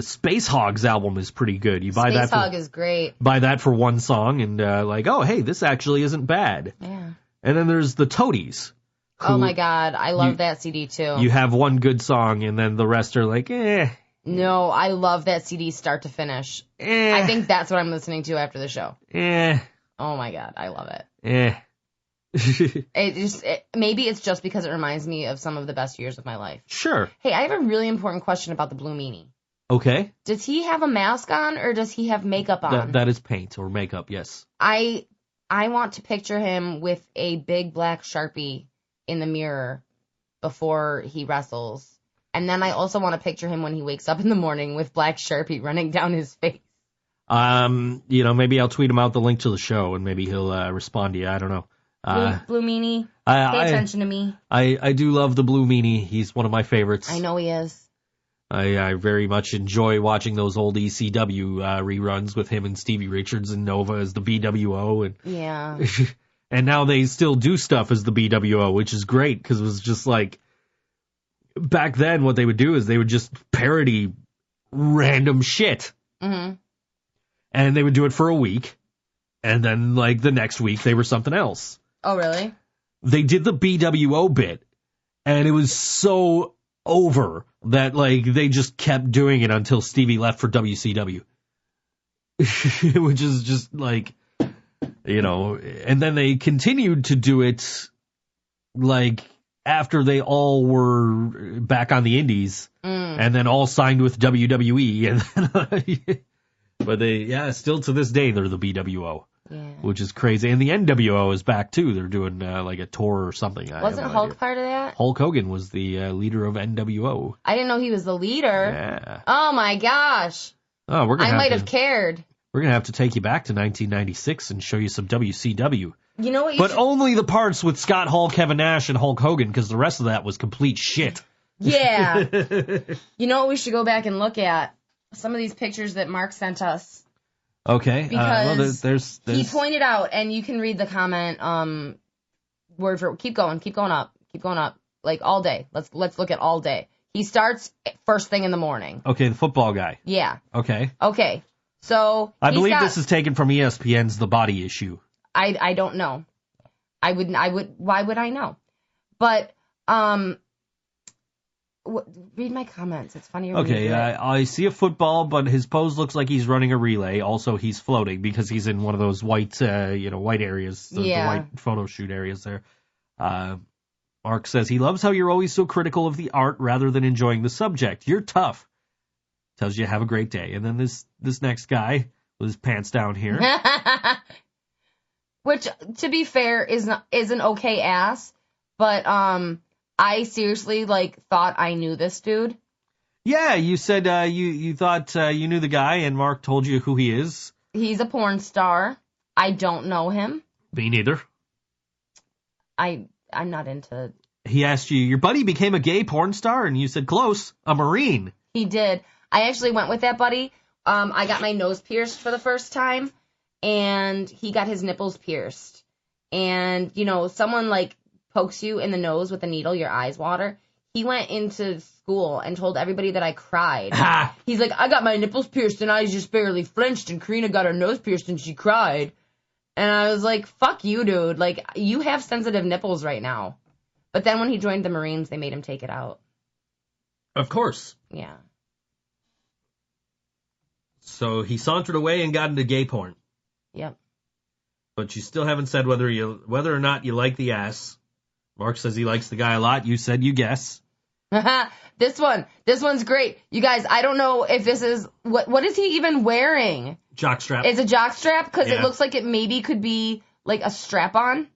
Space Hog's album is pretty good. You buy Space that. Hog is great. Buy that for one song, and oh hey, this actually isn't bad. Yeah. And then there's the Toadies. Oh my God, I love that CD too. You have one good song, and then the rest are like, eh. No, I love that CD start to finish. I think that's what I'm listening to after the show. Oh my God, I love it. Maybe it's just because it reminds me of some of the best years of my life. Sure. Hey, I have a really important question about the Blue Meanie. Okay. Does he have a mask on, or does he have makeup on? That is paint or makeup, yes. I want to picture him with a big black Sharpie in the mirror before he wrestles. And then I also want to picture him when he wakes up in the morning with black Sharpie running down his face. Maybe I'll tweet him out the link to the show, and maybe he'll respond to you. I don't know. Blue Meanie, pay attention to me. I do love the Blue Meanie. He's one of my favorites. I know he is. I very much enjoy watching those old ECW reruns with him and Stevie Richards and Nova as the BWO. And yeah. And now they still do stuff as the BWO, which is great because it was just like back then what they would do is they would just parody random shit. Mm-hmm. And they would do it for a week. And then like the next week they were something else. Oh, really? They did the BWO bit and it was so over that like they just kept doing it until Stevie left for WCW. Which is just like, and then they continued to do it like after they all were back on the indies and then all signed with WWE and then, but still to this day they're the BWO. Yeah. Which is crazy. And the NWO is back, too. They're doing, like, a tour or something. Wasn't Hulk part of that? Hulk Hogan was the leader of NWO. I didn't know he was the leader. Yeah. Oh, my gosh. Oh, I might have cared. We're going to have to take you back to 1996 and show you some WCW. You know what? But only the parts with Scott Hall, Kevin Nash, and Hulk Hogan, because the rest of that was complete shit. Yeah. You know what we should go back and look at? Some of these pictures that Mark sent us. Okay. Because there's he pointed out, and you can read the comment word for keep going up, like all day. Let's look at all day. He starts first thing in the morning. Okay, the football guy. Yeah. Okay. So I believe this is taken from ESPN's The Body Issue. I don't know. I would. Why would I know? But read my comments. It's funnier. Okay, I see a football, but his pose looks like he's running a relay. Also, he's floating because he's in one of those white, white areas, the white photo shoot areas there. Mark says he loves how you're always so critical of the art rather than enjoying the subject. You're tough. Tells you have a great day. And then this next guy with his pants down here. Which, to be fair, is an okay ass, but I seriously, thought I knew this dude. Yeah, you said you thought you knew the guy, and Mark told you who he is. He's a porn star. I don't know him. Me neither. I'm not into... He asked you, your buddy became a gay porn star, and you said, close, a Marine. He did. I actually went with that buddy. I got my nose pierced for the first time, and he got his nipples pierced. And, someone, pokes you in the nose with a needle, your eyes water. He went into school and told everybody that I cried. He's like, I got my nipples pierced and I just barely flinched, and Karina got her nose pierced and she cried. And I was like, fuck you, dude. Like, you have sensitive nipples right now. But then when he joined the Marines, they made him take it out. Of course. Yeah. So he sauntered away and got into gay porn. Yep. But you still haven't said whether or not you like the ass. Mark says he likes the guy a lot. You said you guess. This one's great. You guys, I don't know if this is, what is he even wearing? Jockstrap. It's a jockstrap? Because Yeah. it looks like it maybe could be, like, a strap-on.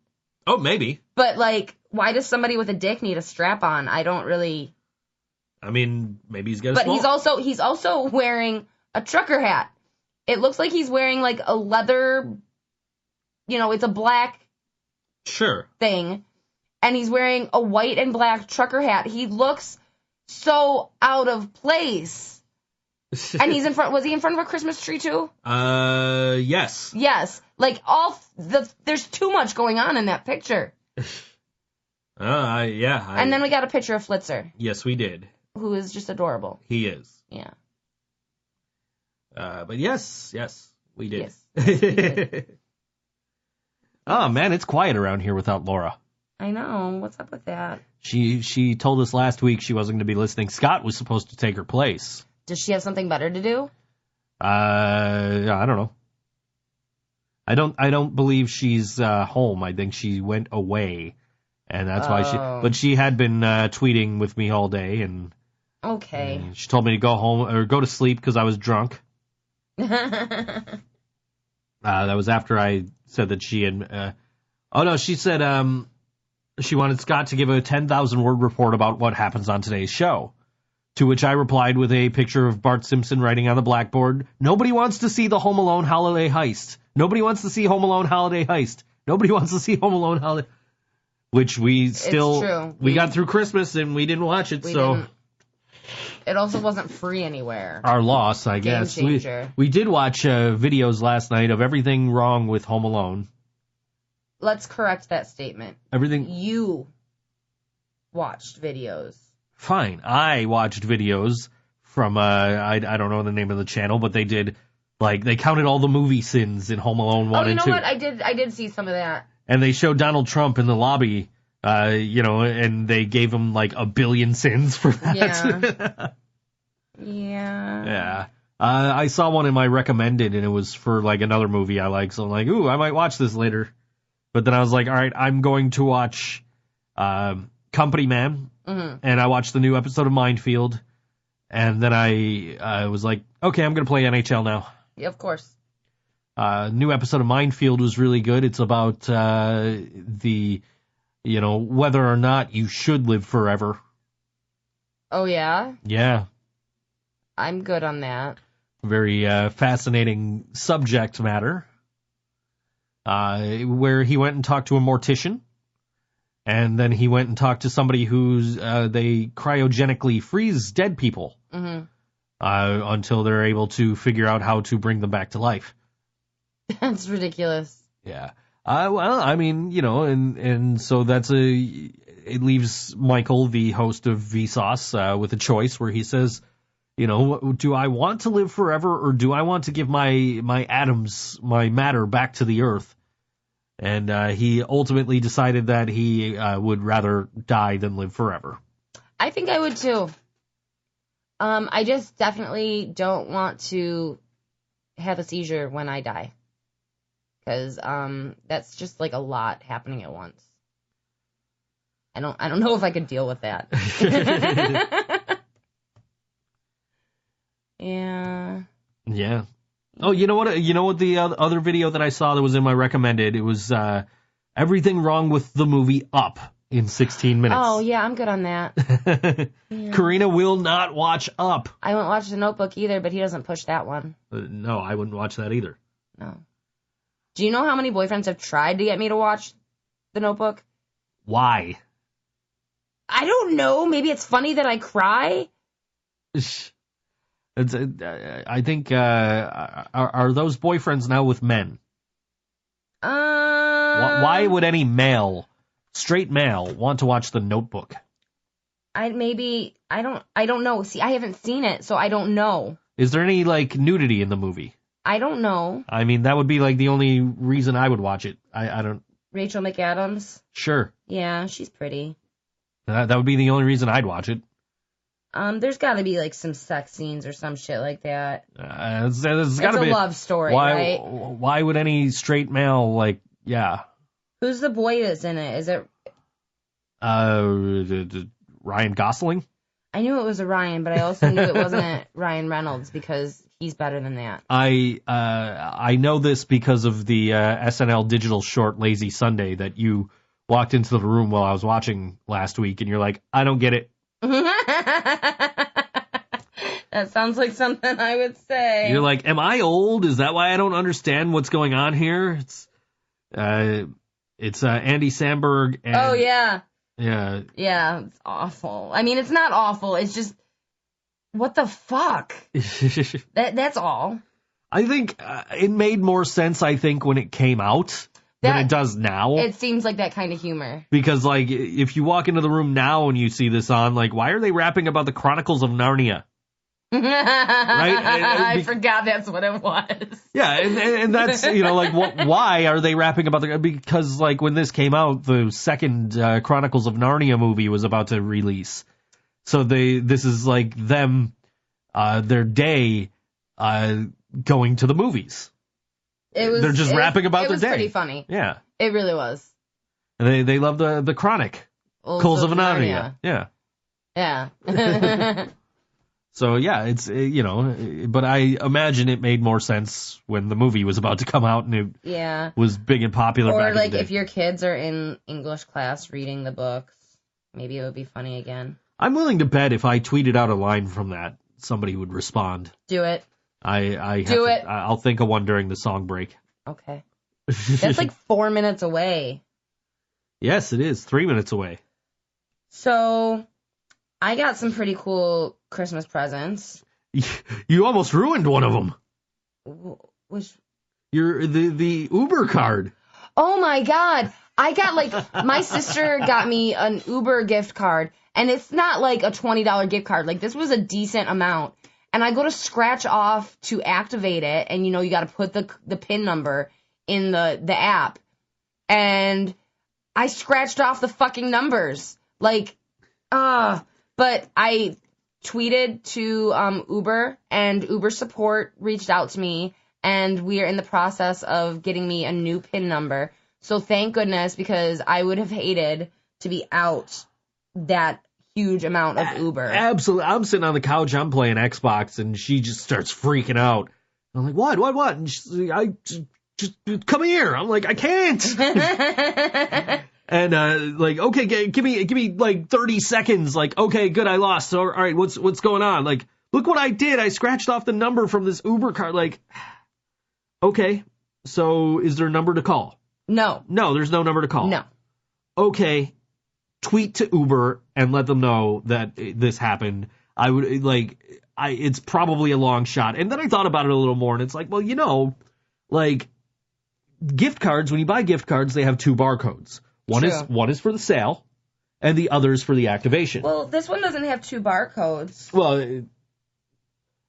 Oh, maybe. But, like, why does somebody with a dick need a strap-on? I don't really... I mean, maybe he's got a But small... he's also wearing a trucker hat. It looks like he's wearing, like, a leather... it's a black Sure. thing. And he's wearing a white and black trucker hat. He looks so out of place. And he's was he in front of a Christmas tree too? Yes. Yes. Like, there's too much going on in that picture. Yeah. And then we got a picture of Flitzer, Yes, we did. who is just adorable. He is. Yeah. But yes, we did. Yes. Oh, man, it's quiet around here without Laura. I know. What's up with that? She told us last week she wasn't going to be listening. Scott was supposed to take her place. Does she have something better to do? I don't know. I don't believe she's home. I think she went away, and that's why she. But she had been tweeting with me all day, and Okay. she told me to go home or go to sleep because I was drunk. That was after I said that she had. She said she wanted Scott to give a 10,000-word report about what happens on today's show. To which I replied with a picture of Bart Simpson writing on the blackboard, "Nobody wants to see the Home Alone holiday heist. Nobody wants to see Home Alone holiday heist. Nobody wants to see Home Alone holiday." Which we still... It's true. We got through Christmas and we didn't watch it, so... Didn't. It also wasn't free anywhere. Our loss, I guess. Changer. We did watch videos last night of everything wrong with Home Alone. Let's correct that statement. Everything... You watched videos. Fine. I watched videos from, I don't know the name of the channel, but they did, like, they counted all the movie sins in Home Alone 1 and 2. Oh, you know what? I did see some of that. And they showed Donald Trump in the lobby, and they gave him, like, 1 billion sins for that. Yeah. Yeah. Yeah. I saw one in my recommended, and it was for, like, another movie I like, so I'm like, ooh, I might watch this later. But then I was like, all right, I'm going to watch Company Man. Mm-hmm. And I watched the new episode of Minefield, and then I was like, okay, I'm going to play NHL now. Yeah, of course. New episode of Minefield was really good. It's about the, whether or not you should live forever. Oh, yeah? Yeah. I'm good on that. Very fascinating subject matter, where he went and talked to a mortician. And then he went and talked to somebody who's they cryogenically freeze dead people until they're able to figure out how to bring them back to life. That's ridiculous. Yeah. Well, I mean, and so it leaves Michael, the host of Vsauce, with a choice where he says, do I want to live forever or do I want to give my atoms, my matter back to the earth? And he ultimately decided that he would rather die than live forever. I think I would too. I just definitely don't want to have a seizure when I die. Because that's just like a lot happening at once. I don't know if I could deal with that. Yeah. Yeah. Oh, you know what? You know what? The other video that I saw that was in my recommended. It was everything wrong with the movie Up in 16 minutes. Oh yeah, I'm good on that. Yeah. Karina will not watch Up. I won't watch The Notebook either, but he doesn't push that one. No, I wouldn't watch that either. No. Do you know how many boyfriends have tried to get me to watch The Notebook? Why? I don't know. Maybe it's funny that I cry. I think are those boyfriends now with men? Why would any male straight male, want to watch The Notebook? I don't know. See, I haven't seen it, so I don't know. Is there any, like, nudity in the movie? I don't know. I mean, that would be, like, the only reason I would watch it. I don't... Rachel McAdams? Sure. Yeah, she's pretty. That would be the only reason I'd watch it. There's got to be, like, some sex scenes or some shit like that. It's It's gotta a be, love story, right? Why would any straight male, like, yeah. Who's the boy that's in it? Is it... Ryan Gosling? I knew it was a Ryan, but I also knew it wasn't Ryan Reynolds because he's better than that. I know this because of the SNL digital short Lazy Sunday that you walked into the room while I was watching last week, and you're like, I don't get it. That sounds like something I would say. You're like, am I old? Is that why I don't understand what's going on here? It's Andy Samberg and... Oh, yeah. Yeah. Yeah, it's awful. I mean, it's not awful. It's just, what the fuck? That's all. I think it made more sense, when it came out than it does now. It seems like that kind of humor. Because, like, if you walk into the room now and you see this on, like, why are they rapping about the Chronicles of Narnia? Right? I forgot that's what it was. Yeah, and that's, why are they rapping about because, like, when this came out, the second Chronicles of Narnia movie was about to release. So this is, like, them, their day, going to the movies. They're just rapping about their day. It was pretty funny. Yeah. It really was. And they love the Chronic. Coals of Narnia. Yeah. Yeah. So, yeah, it's, but I imagine it made more sense when the movie was about to come out and it was big and popular back in the day. Or, like, if your kids are in English class reading the books, maybe it would be funny again. I'm willing to bet if I tweeted out a line from that, somebody would respond. Do it. I'll think of one during the song break. Okay. That's like 4 minutes away. Yes, it is. 3 minutes away. So, I got some pretty cool Christmas presents. You almost ruined one of them. Which? The Uber card. Oh my God. I got my sister got me an Uber gift card, and it's not like a $20 gift card. Like, this was a decent amount. And I go to scratch off to activate it, and you got to put the PIN number in the app. And I scratched off the fucking numbers. But I tweeted to Uber, and Uber support reached out to me, and we are in the process of getting me a new PIN number. So thank goodness, because I would have hated to be out that huge amount of Uber. Absolutely. I'm sitting on the couch, I'm playing Xbox, and she just starts freaking out. I'm like, what? And she's like, just come here. I'm like, I can't. And, okay, give me like 30 seconds. Like, okay, good, I lost. So, all right, what's going on? Like, look what I did. I scratched off the number from this Uber card. Like, okay, so is there a number to call? No. No, there's no number to call. No. Okay, tweet to Uber and let them know that this happened. I would, it's probably a long shot. And then I thought about it a little more, and it's like, well, gift cards, when you buy gift cards, they have two barcodes. One is for the sale, and the other is for the activation. Well, this one doesn't have two barcodes. Well,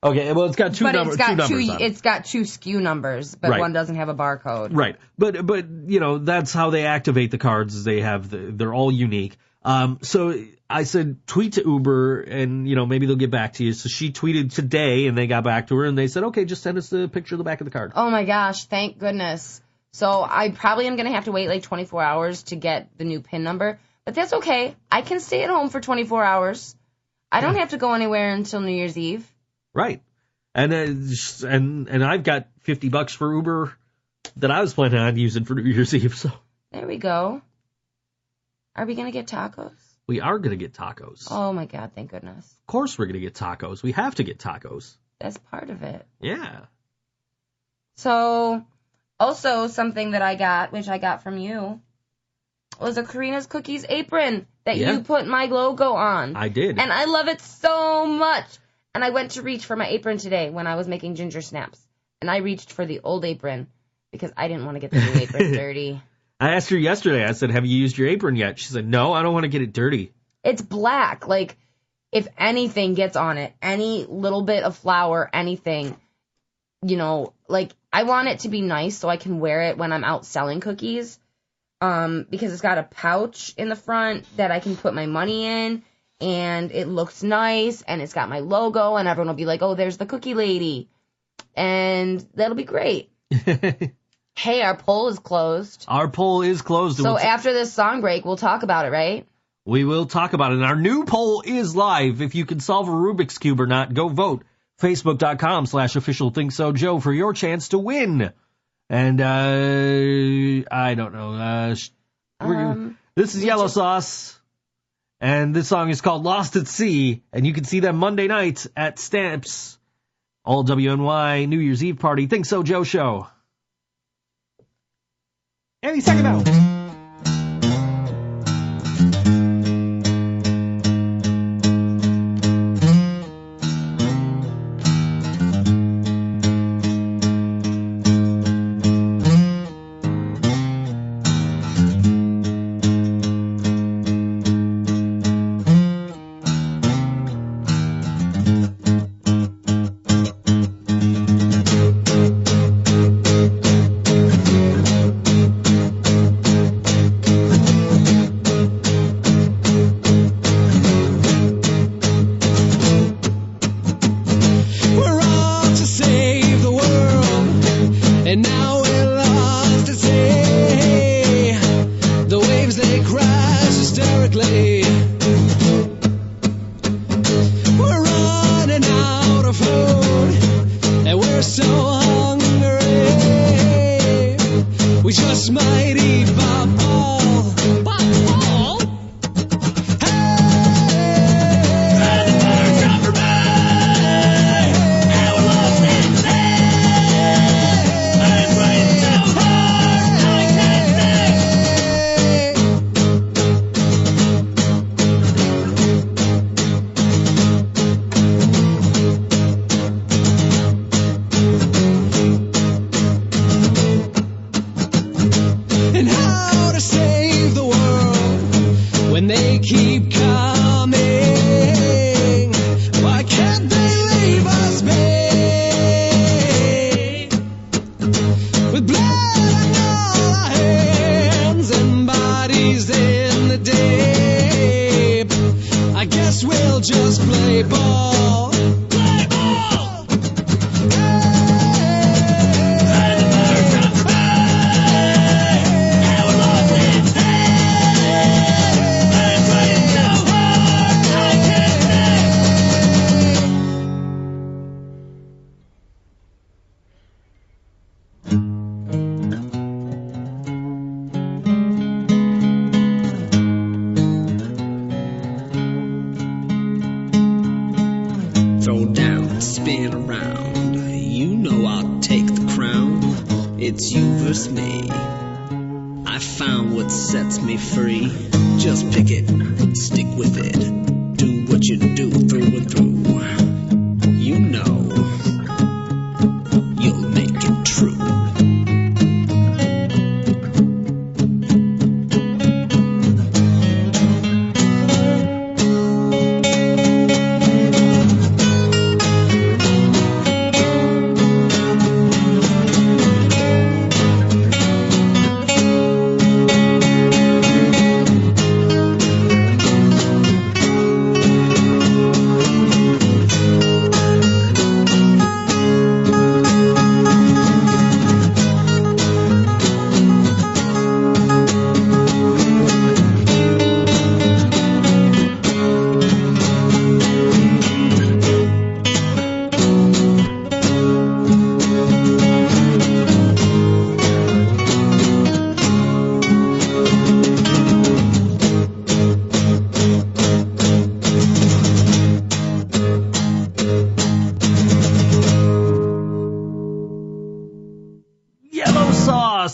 okay, well, it's got two numbers. It's got two SKU numbers, but one doesn't have a barcode. Right, but that's how they activate the cards. Is they have they're all unique. So I said tweet to Uber, and maybe they'll get back to you. So she tweeted today, and they got back to her, and they said, okay, just send us the picture of the back of the card. Oh my gosh, thank goodness. So I probably am going to have to wait like 24 hours to get the new PIN number. But that's okay. I can stay at home for 24 hours. I don't have to go anywhere until New Year's Eve. Right. And I've got $50 for Uber that I was planning on using for New Year's Eve. So there we go. Are we going to get tacos? We are going to get tacos. Oh my God, thank goodness. Of course we're going to get tacos. We have to get tacos. That's part of it. Yeah. So... Also, something that I got, which I got from you, was a Karina's Cookies apron that you put my logo on. I did. And I love it so much. And I went to reach for my apron today when I was making ginger snaps. And I reached for the old apron because I didn't want to get the new apron dirty. I asked her yesterday, I said, have you used your apron yet? She said, no, I don't want to get it dirty. It's black. Like, if anything gets on it, any little bit of flour, anything, you know, like, I want it to be nice so I can wear it when I'm out selling cookies. Because it's got a pouch in the front that I can put my money in, and it looks nice, and it's got my logo, and everyone will be like, oh, there's the cookie lady. And that'll be great. Hey, our poll is closed. Our poll is closed. So after this song break, we'll talk about it, right? We will talk about it. And our new poll is live. If you can solve a Rubik's Cube or not, go vote. Facebook.com/official ThinkSoJoe for your chance to win. And, I don't know. This is Yellow Sauce. And this song is called Lost at Sea. And you can see them Monday nights at Stamps. All WNY New Year's Eve party. ThinkSoJoe Show. Any second now.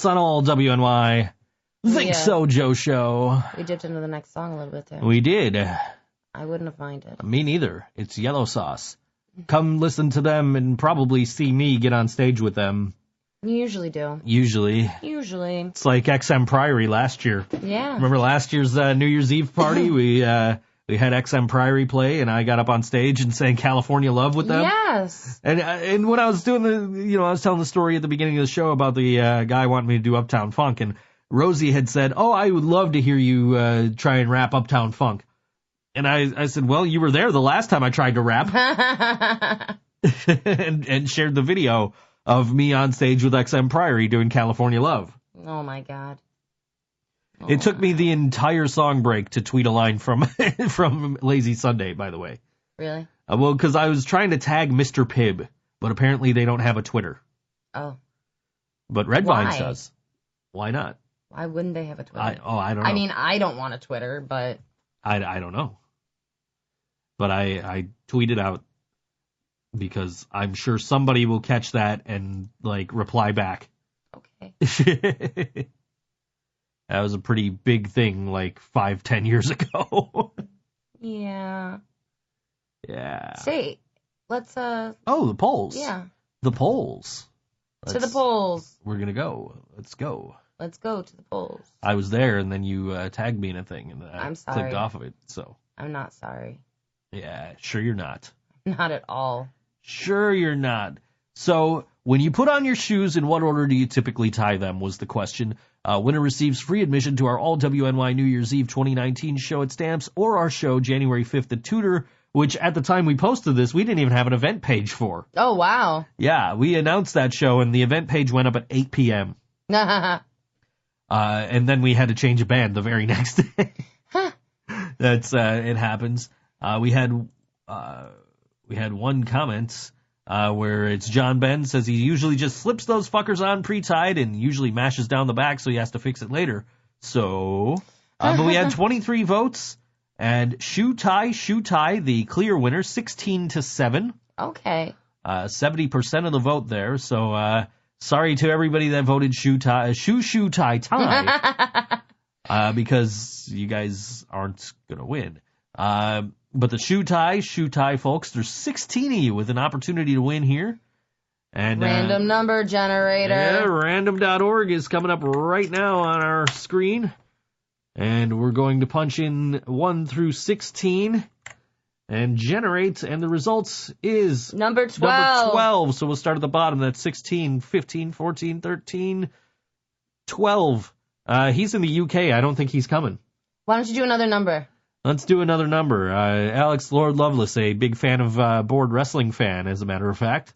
On all WNY. ThinkSoJoe Show. We dipped into the next song a little bit there. We did. I wouldn't have minded it. Me neither. It's Yellow Sauce. Come listen to them and probably see me get on stage with them. You usually do. Usually. It's like XM Priory last year. Yeah. Remember last year's New Year's Eve party? We had XM Priory play, and I got up on stage and sang California Love with them. Yes. And when I was doing I was telling the story at the beginning of the show about the guy wanting me to do Uptown Funk, and Rosie had said, "Oh, I would love to hear you try and rap Uptown Funk." And I said, "Well, you were there the last time I tried to rap." and shared the video of me on stage with XM Priory doing California Love. Oh, my God. It took me the entire song break to tweet a line from from Lazy Sunday, by the way. Really? Well, because I was trying to tag Mr. Pibb, but apparently they don't have a Twitter. Oh. But Red Vines Why? does. Why not? Why wouldn't they have a Twitter? I don't know. I mean, I don't want a Twitter, but... I don't know. But I tweeted out because I'm sure somebody will catch that and, like, reply back. Okay. That was a pretty big thing, like 5-10 years ago. Yeah. Yeah. Say, let's, Oh, the polls. yeah. The polls. To the polls. We're going to go. Let's go. Let's go to the polls. I was there, and then you tagged me in a thing, and I I'm sorry. clicked off of it. So, I'm not sorry. yeah, sure you're not. Not at all. Sure you're not. So, when you put on your shoes, in what order do you typically tie them, was the question. Winner receives free admission to our All WNY New Year's Eve 2019 show at Stamps, or our show January 5th at Tudor, which at the time we posted this, we didn't even have an event page for. Oh, wow. Yeah, we announced that show, and the event page went up at 8 p.m. And then we had to change a band the very next day. That's it happens. We had one comment where it's John Ben says he usually just slips those fuckers on pre-tied and usually mashes down the back, so he has to fix it later. So, but we had 23 votes, and Shoe Tie, the clear winner, 16-7. Okay. 70% of the vote there. So, sorry to everybody that voted Shoe Tie, because you guys aren't gonna win. But the Shoe Tie folks, there's 16 of you with an opportunity to win here. And Random number generator. Yeah, random.org is coming up right now on our screen. And we're going to punch in 1 through 16 and generate, and the results is Number 12. Number 12. So we'll start at the bottom. That's 16, 15, 14, 13, 12. He's in the UK. I don't think he's coming. Why don't you do another number? Let's do another number. Alex Lord Lovelace, a big fan of board wrestling fan, as a matter of fact.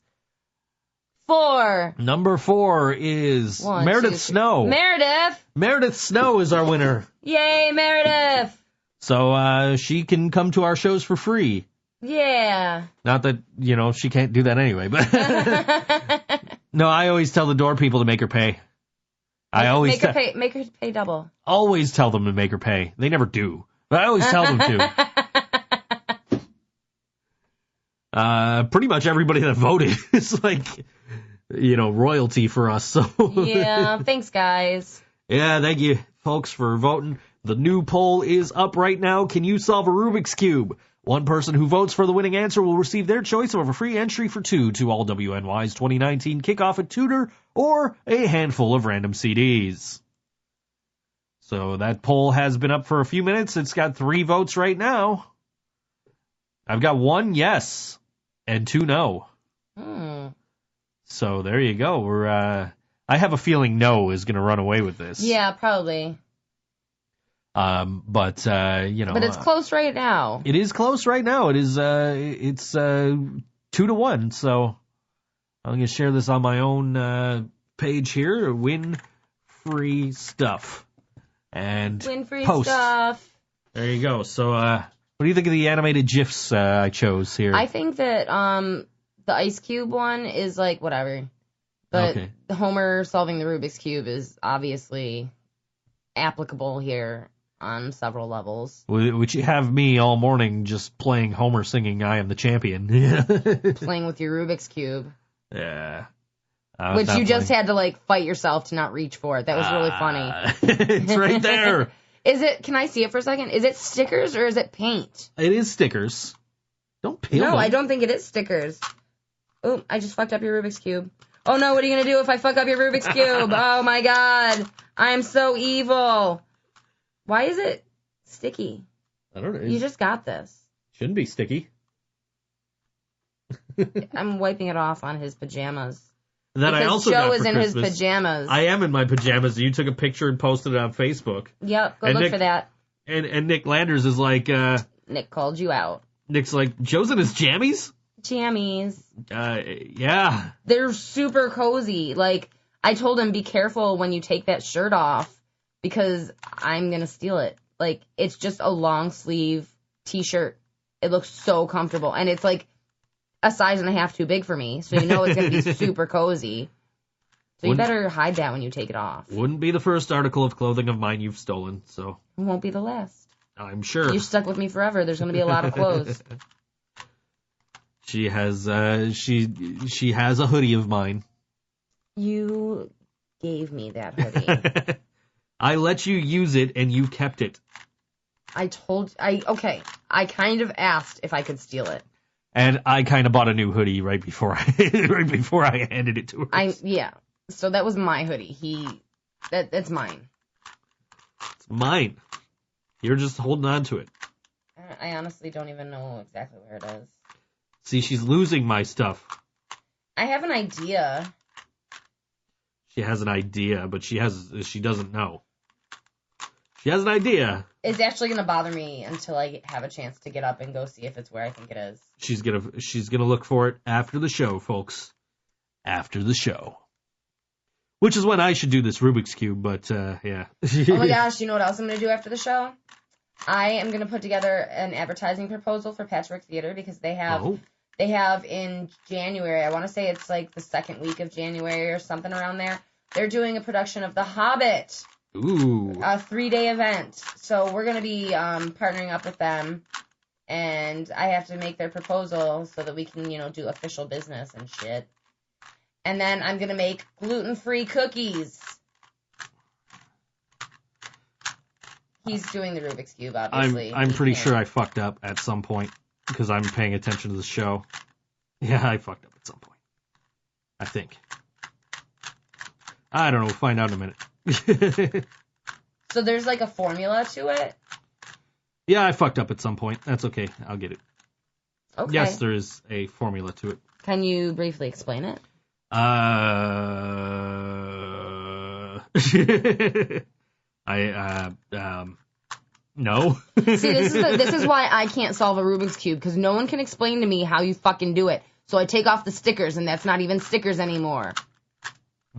4. Number 4 is 1, Meredith 2, 3. Snow. Meredith! Meredith Snow is our winner. Yay, Meredith! So she can come to our shows for free. Yeah. Not that, she can't do that anyway, but no, I always tell the door people to make her pay. Make her pay double. Always tell them to make her pay. They never do, but I always tell them to. Pretty much everybody that voted is like, royalty for us. So yeah, thanks guys. Yeah, thank you folks for voting. The new poll is up right now. Can you solve a Rubik's Cube? One person who votes for the winning answer will receive their choice of a free entry for 2 to All WNY's 2019 kickoff at Tudor, or a handful of random CDs. So that poll has been up for a few minutes. It's got 3 votes right now. I've got 1 yes and 2 no. So there you go. I have a feeling no is going to run away with this. Yeah, probably. But it's close right now. It is close right now. It is, it's 2-1. So I'm going to share this on my own page here. Win free stuff. And win free post. Stuff. There you go. So, what do you think of the animated GIFs I chose here? I think that the Ice Cube one is like whatever. But okay. Homer solving the Rubik's Cube is obviously applicable here on several levels. Which you have me all morning just playing Homer singing I Am the Champion. Playing with your Rubik's Cube. Yeah. Which you just had to fight yourself to not reach for it. That was really funny. It's right there. Can I see it for a second? Is it stickers or is it paint? It is stickers. Don't peel them. No, I don't think it is stickers. Oh, I just fucked up your Rubik's Cube. Oh no, what are you gonna do if I fuck up your Rubik's Cube? Oh my god. I'm so evil. Why is it sticky? I don't know. You just got this. Shouldn't be sticky. I'm wiping it off on his pajamas. That I Because also Joe got is for in Christmas. his pajamas. I am in my pajamas. You took a picture and posted it on Facebook. Yep, go And look Nick- for that. And Nick Landers is like, Nick called you out. Nick's like, Joe's in his jammies? Jammies. Yeah. They're super cozy. Like, I told him, be careful when you take that shirt off because I'm going to steal it. Like, it's just a long sleeve t-shirt. It looks so comfortable. And it's like a size and a half too big for me. So you know it's going to be super cozy. So you better hide that when you take it off. Wouldn't be the first article of clothing of mine you've stolen, so It won't be the last. I'm sure. You're stuck with me forever. There's going to be a lot of clothes. She has she has a hoodie of mine. You gave me that hoodie. I let you use it and you kept it. Okay. I kind of asked if I could steal it. And I kind of bought a new hoodie right before I handed it to her. Yeah. So that was my hoodie. That's mine. It's mine. You're just holding on to it. I honestly don't even know exactly where it is. See, she's losing my stuff. I have an idea. She has an idea, but she doesn't know. She has an idea. It's actually going to bother me until I have a chance to get up and go see if it's where I think it is. She's gonna look for it after the show, folks. After the show. Which is when I should do this Rubik's Cube, but yeah. Oh my gosh, you know what else I'm going to do after the show? I am going to put together an advertising proposal for Patchwork Theater because they have in January, I want to say it's like the second week of January or something around there, they're doing a production of The Hobbit. Ooh. A 3-day event. So we're going to be partnering up with them, and I have to make their proposal so that we can, do official business and shit. And then I'm going to make gluten-free cookies. He's doing the Rubik's Cube, obviously. I'm pretty sure I fucked up at some point because I'm paying attention to the show. Yeah, I fucked up at some point. I think. I don't know. We'll find out in a minute. So there's like a formula to it? Yeah, I fucked up at some point. That's okay. I'll get it. Okay. Yes, there is a formula to it. Can you briefly explain it? No. See, this is why I can't solve a Rubik's Cube, because no one can explain to me how you fucking do it. So I take off the stickers, and that's not even stickers anymore.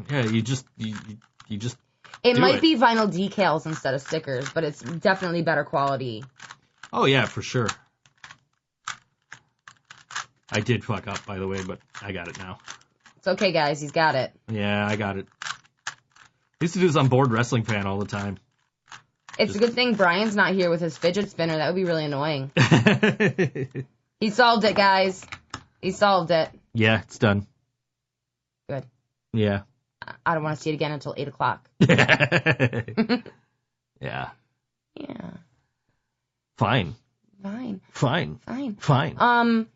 Yeah, you just It might be vinyl decals instead of stickers, but it's definitely better quality. Oh yeah, for sure. I did fuck up, by the way, but I got it now. It's okay, guys. He's got it. Yeah, I got it. I used to do this on Board Wrestling Fan all the time. It's a good thing Brian's not here with his fidget spinner. That would be really annoying. He solved it, guys. He solved it. Yeah, it's done. Good. Yeah. I don't want to see it again until 8 o'clock. Yeah. Yeah. Fine. Fine. Fine. Fine. Fine.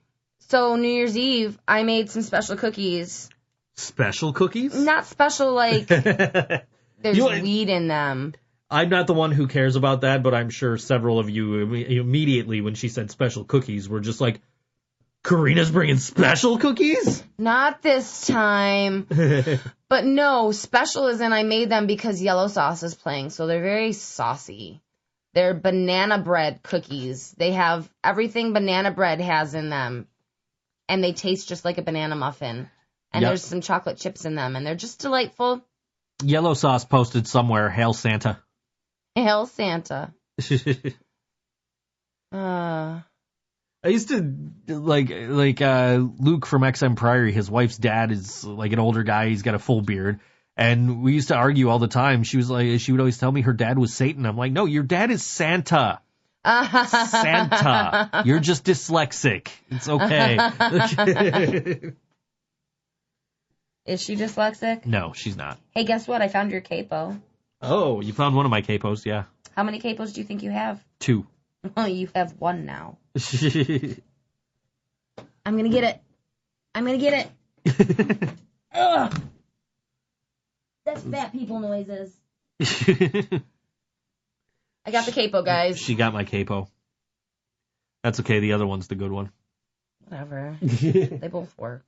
So New Year's Eve, I made some special cookies. Special cookies? Not special like there's You- weed in them. I'm not the one who cares about that, but I'm sure several of you immediately when she said special cookies were just like, Karina's bringing special cookies? Not this time. But no, special is in I made them because Yellow Sauce is playing, so they're very saucy. They're banana bread cookies. They have everything banana bread has in them. And they taste just like a banana muffin. And Yep. there's some chocolate chips in them, and they're just delightful. Yellow Sauce posted somewhere, Hail Santa. Hail Santa. I used to like Luke from XM Priory. His wife's dad is like an older guy. He's got a full beard, and we used to argue all the time. She would always tell me her dad was Satan. I'm like, no, your dad is Santa. Santa. You're just dyslexic. It's okay. Is she dyslexic? No, she's not. Hey, guess what? I found your capo. Oh, you found one of my capos, yeah. How many capos do you think you have? 2. Oh, you have 1 now. I'm gonna get it. Ugh. That's fat people noises. I got the capo, guys. She got my capo. That's okay. The other one's the good one. Whatever. They both work.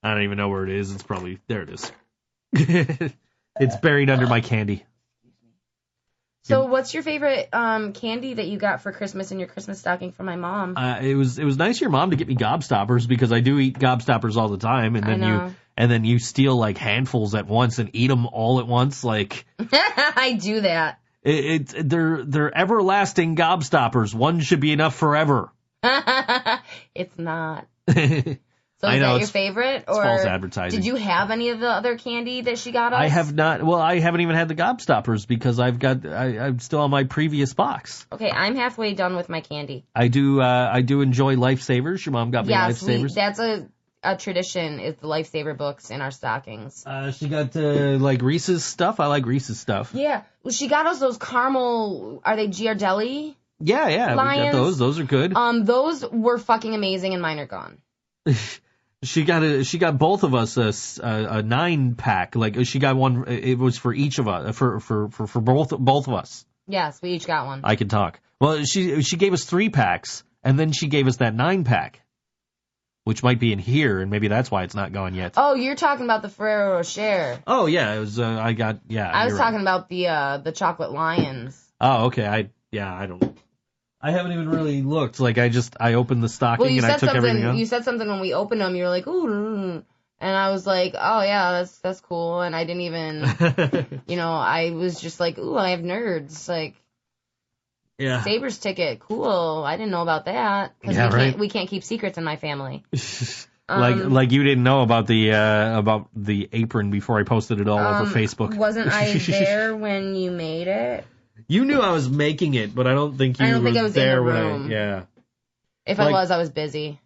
I don't even know where it is. It's probably... There it is. It's buried under my candy. So what's your favorite candy that you got for Christmas in your Christmas stocking from my mom? It was nice of your mom to get me gobstoppers because I do eat gobstoppers all the time, and then you steal like handfuls at once and eat them all at once. Like I do that. They're everlasting gobstoppers. One should be enough forever. It's not. So I is know, that your favorite? It's or false advertising. Did you have any of the other candy that she got us? I have not. Well, I haven't even had the gobstoppers because I'm still on my previous box. Okay, I'm halfway done with my candy. I do enjoy Lifesavers. Your mom got me Lifesavers. That's a tradition, is the Lifesaver books in our stockings. She got like Reese's stuff. I like Reese's stuff. Yeah. Well, she got us those caramel, are they Giardelli? Yeah. Lions. We got those. Those are good. Those were fucking amazing and mine are gone. She got both of us a 9-pack. Like she got one. It was for each of us, for both of us. Yes, we each got one. I can talk. Well, she gave us 3 packs, and then she gave us that 9-pack, which might be in here, and maybe that's why it's not gone yet. Oh, you're talking about the Ferrero Rocher. Oh yeah, it was. I was talking about the chocolate lions. Oh okay. I don't. I haven't even really looked. Like I opened the stocking and I took everything out. You said something when we opened them. You were like, ooh, and I was like, oh yeah, that's cool. And I didn't even, I was just like, ooh, I have nerds. Like, yeah, Sabres ticket, cool. I didn't know about that because we can't keep secrets in my family. Like you didn't know about the apron before I posted it all over Facebook. Wasn't I there when you made it? You knew I was making it, but I don't think I was there in the room. Yeah. If I was busy.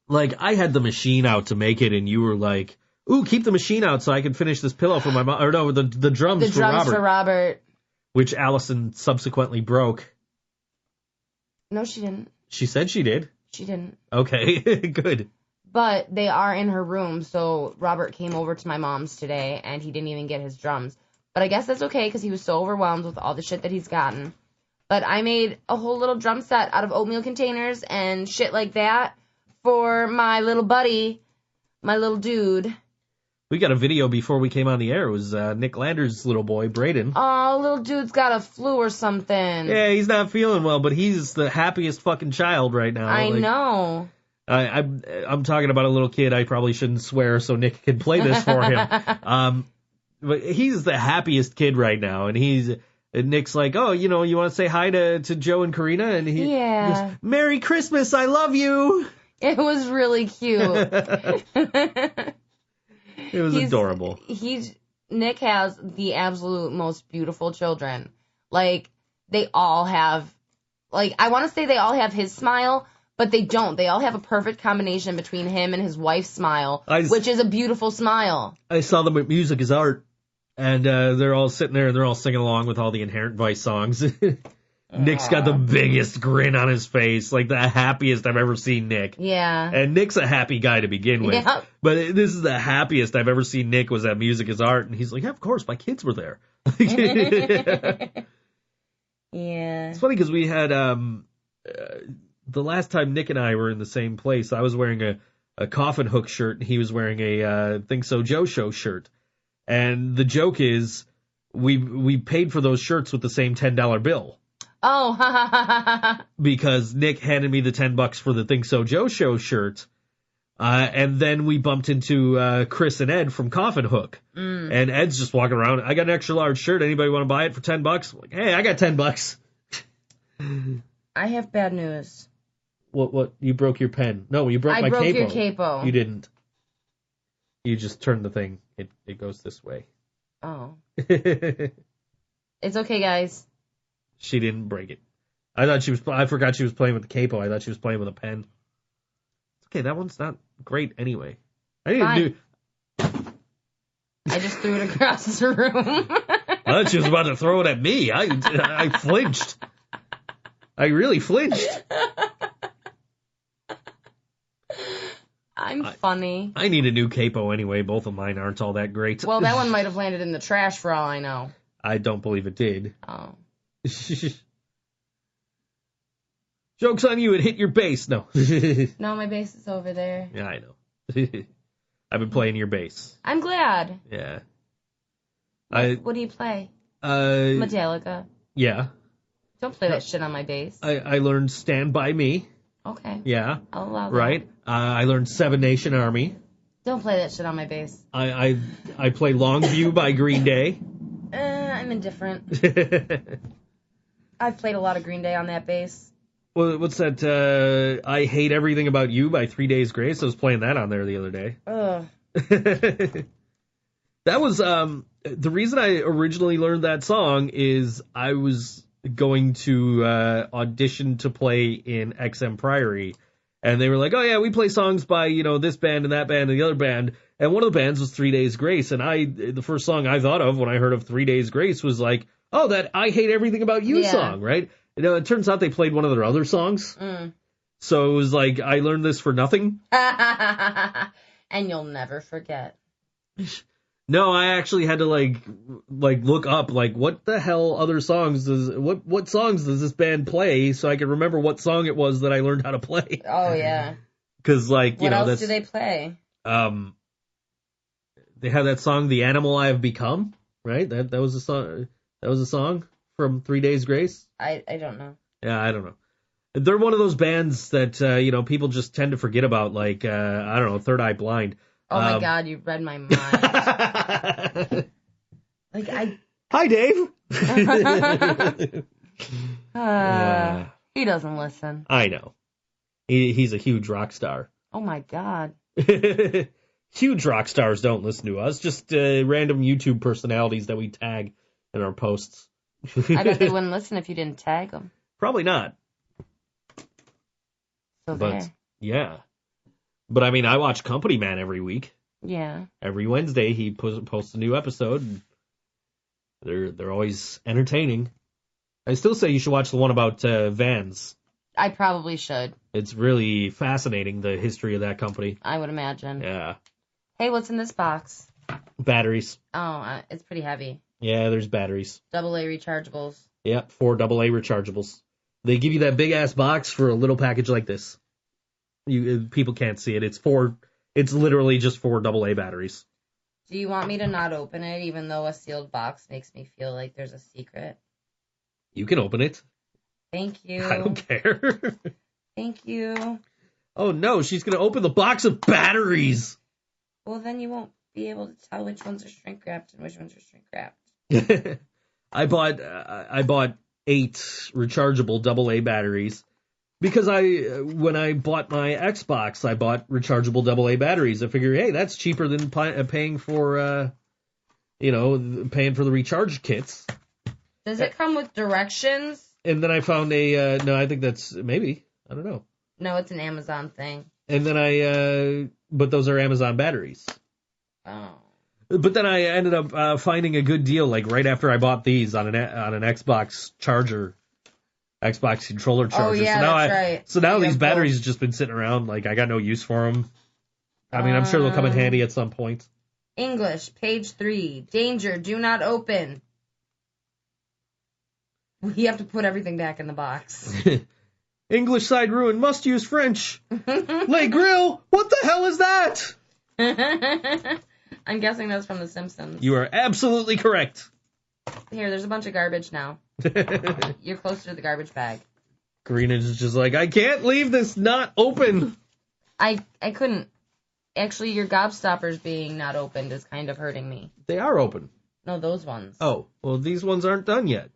Like, I had the machine out to make it, and you were like, ooh, keep the machine out so I can finish this pillow for my mom. Or no, the drums for Robert. For Robert. Which Allison subsequently broke. No, she didn't. She said she did. She didn't. Okay, good. But they are in her room, so Robert came over to my mom's today, and he didn't even get his drums. But I guess that's okay because he was so overwhelmed with all the shit that he's gotten. But I made a whole little drum set out of oatmeal containers and shit like that for my little buddy, my little dude. We got a video before we came on the air. It was Nick Lander's little boy, Braden. Oh, little dude's got a flu or something. Yeah, he's not feeling well, but he's the happiest fucking child right now. I know. I'm talking about a little kid. I probably shouldn't swear so Nick can play this for him. But he's the happiest kid right now, and Nick's like, oh, you want to say hi to Joe and Karina? And he goes, Merry Christmas, I love you. It was really cute. It was adorable. Nick has the absolute most beautiful children. Like, they all have, I want to say they all have his smile, but they don't. They all have a perfect combination between him and his wife's smile, which is a beautiful smile. I saw them at Music is Art, and they're all sitting there, and they're all singing along with all the Inherent Vice songs. Nick's got the biggest grin on his face, like the happiest I've ever seen Nick. Yeah. And Nick's a happy guy to begin with. Yeah. But this is the happiest I've ever seen Nick was at Music is Art, and he's like, yeah, of course, my kids were there. Yeah. It's funny because we had... the last time Nick and I were in the same place, I was wearing a Coffin Hook shirt, and he was wearing a ThinkSoJoe Show shirt. And the joke is, we paid for those shirts with the same $10 bill. Oh, because Nick handed me the $10 for the ThinkSoJoe Show shirt, and then we bumped into Chris and Ed from Coffin Hook. And Ed's just walking around, I got an extra large shirt, anybody want to buy it for $10? I'm like, hey, I got $10. I have bad news. What? You broke your pen. No, you broke my capo. I broke your capo. You didn't. You just turned the thing. It goes this way. Oh. It's okay, guys. She didn't break it. I forgot she was playing with the capo. I thought she was playing with a pen. It's okay, that one's not great anyway. I just threw it across the room. I thought she was about to throw it at me. I flinched. I really flinched. I'm funny. I need a new capo anyway. Both of mine aren't all that great. Well, that one might have landed in the trash for all I know. I don't believe it did. Oh. Joke's on you, it hit your bass. No. No, my bass is over there. Yeah, I know. I've been playing your bass. I'm glad. Yeah. What do you play? Metallica. Yeah. Don't play that shit on my bass. I learned Stand By Me. Okay. Yeah. I'll allow that. Right. I learned Seven Nation Army. Don't play that shit on my bass. I play Longview by Green Day. I'm indifferent. I've played a lot of Green Day on that bass. What's that? I Hate Everything About You by 3 Days Grace. I was playing that on there the other day. Ugh. That was the reason I originally learned that song is I was going to audition to play in XM Priory, and they were like, "Oh yeah, we play songs by this band and that band and the other band." And one of the bands was 3 Days Grace, and the first song I thought of when I heard of 3 Days Grace was like, "Oh, that I Hate Everything About You song," right? It turns out they played one of their other songs. So it was like, I learned this for nothing. And you'll never forget. No, I actually had to like look up what the hell other songs what songs does this band play so I could remember what song it was that I learned how to play. Oh yeah. Because what else do they play? They have that song "The Animal I Have Become," right? That was a song. That was a song from 3 Days Grace. I don't know. Yeah, I don't know. They're one of those bands that people just tend to forget about, like I don't know, Third Eye Blind. Oh my God, you read my mind. Hi, Dave. He doesn't listen. I know. He's a huge rock star. Oh my God. Huge rock stars don't listen to us. Just random YouTube personalities that we tag in our posts. I bet they wouldn't listen if you didn't tag them. Probably not. So But there. yeah. But I mean, I watch Company Man every week. Yeah. Every Wednesday he posts a new episode. And they're always entertaining. I still say you should watch the one about vans. I probably should. It's really fascinating, the history of that company. I would imagine. Yeah. Hey, what's in this box? Batteries. Oh, it's pretty heavy. Yeah, there's batteries. AA rechargeables. Yeah, 4 AA rechargeables. They give you that big ass box for a little package like this. People can't see it. It's literally just 4 AA batteries. Do you want me to not open it, even though a sealed box makes me feel like there's a secret? You can open it. Thank you. I don't care. Thank you. Oh no, she's gonna open the box of batteries. Well, then you won't be able to tell which ones are shrink wrapped and which ones are shrink wrapped. I bought 8 rechargeable AA batteries because when I bought my Xbox, I bought rechargeable AA batteries. I figured, hey, that's cheaper than paying for paying for the recharge kits. Does it come with directions? And then I found no, I think that's maybe, I don't know. No, it's an Amazon thing. And then but those are Amazon batteries. Oh. But then I ended up finding a good deal, like right after I bought these on an Xbox charger, Xbox controller charger. Oh yeah, so now that's right. So now You these have batteries both. have just been sitting around. Like I got no use for them. I mean, I'm sure they'll come in handy at some point. English, page 3. Danger, do not open. We have to put everything back in the box. English side ruined. Must use French. Le Grill. What the hell is that? I'm guessing that's from The Simpsons. You are absolutely correct. Here, there's a bunch of garbage now. You're closer to the garbage bag. Karina is just like, I can't leave this not open. I couldn't. Actually, your gobstoppers being not opened is kind of hurting me. They are open. No, those ones. Oh, well, these ones aren't done yet.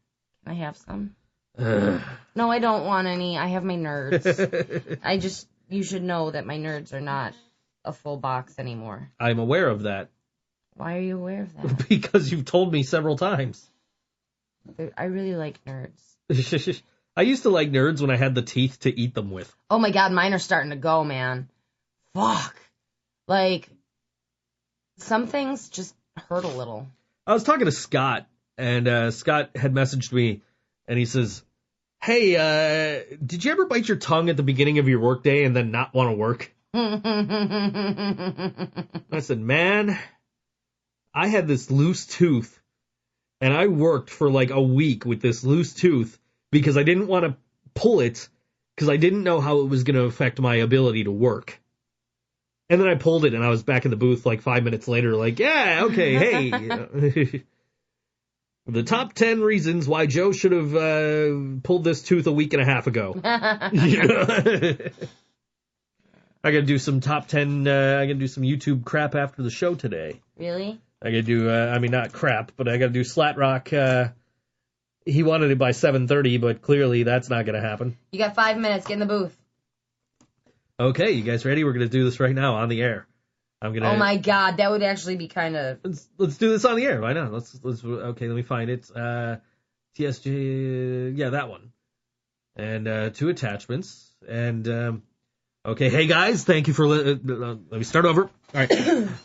Can I have some? No, I don't want any. I have my nerds. You should know that my nerds are not a full box anymore. I'm aware of that. Why are you aware of that? Because you've told me several times. I really like nerds. I used to like nerds when I had the teeth to eat them with. Oh my God, mine are starting to go, man. Fuck. Like, some things just hurt a little. I was talking to Scott, and Scott had messaged me, and he says, hey, did you ever bite your tongue at the beginning of your workday and then not want to work? I said, man, I had this loose tooth, and I worked for like a week with this loose tooth because I didn't want to pull it because I didn't know how it was going to affect my ability to work. And then I pulled it, and I was back in the booth like 5 minutes later, like, yeah, okay, hey. The top 10 reasons why Joe should have pulled this tooth a week and a half ago. I gotta do some top 10, I gotta do some YouTube crap after the show today. Really? I gotta do, not crap, but I gotta do Slat Rock. He wanted it by 7:30, but clearly that's not gonna happen. You got 5 minutes. Get in the booth. Okay, you guys ready? We're gonna do this right now on the air. I'm gonna. Oh my God, that would actually be kind of. Let's do this on the air. Why not? Let's. Okay, let me find it. TSJ. Yeah, that one. And 2 attachments. And okay, hey guys, thank you for. Let me start over. All right.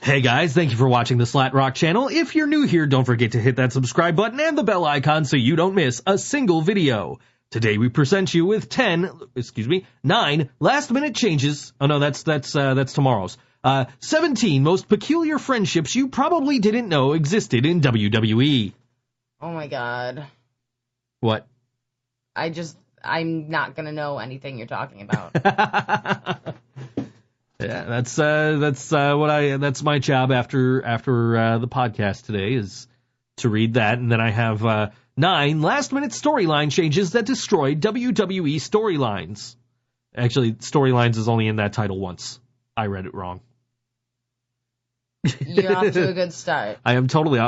Hey guys, thank you for watching the Slat Rock channel. If you're new here, don't forget to hit that subscribe button and the bell icon so you don't miss a single video. Today we present you with 9 last-minute changes. Oh no, that's tomorrow's. 17 most peculiar friendships you probably didn't know existed in WWE. Oh my God. What? I'm not gonna know anything you're talking about. Yeah, that's my job after the podcast today is to read that, and then I have 9 last-minute storyline changes that destroyed WWE storylines. Actually, storylines is only in that title once. I read it wrong. You're off to a good start. I am totally.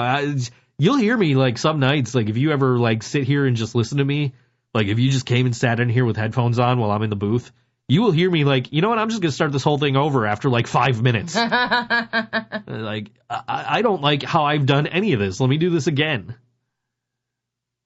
You'll hear me like some nights. Like if you ever like sit here and just listen to me, like if you just came and sat in here with headphones on while I'm in the booth, you will hear me like, you know what? I'm just gonna start this whole thing over after like 5 minutes. Like I don't like how I've done any of this. Let me do this again.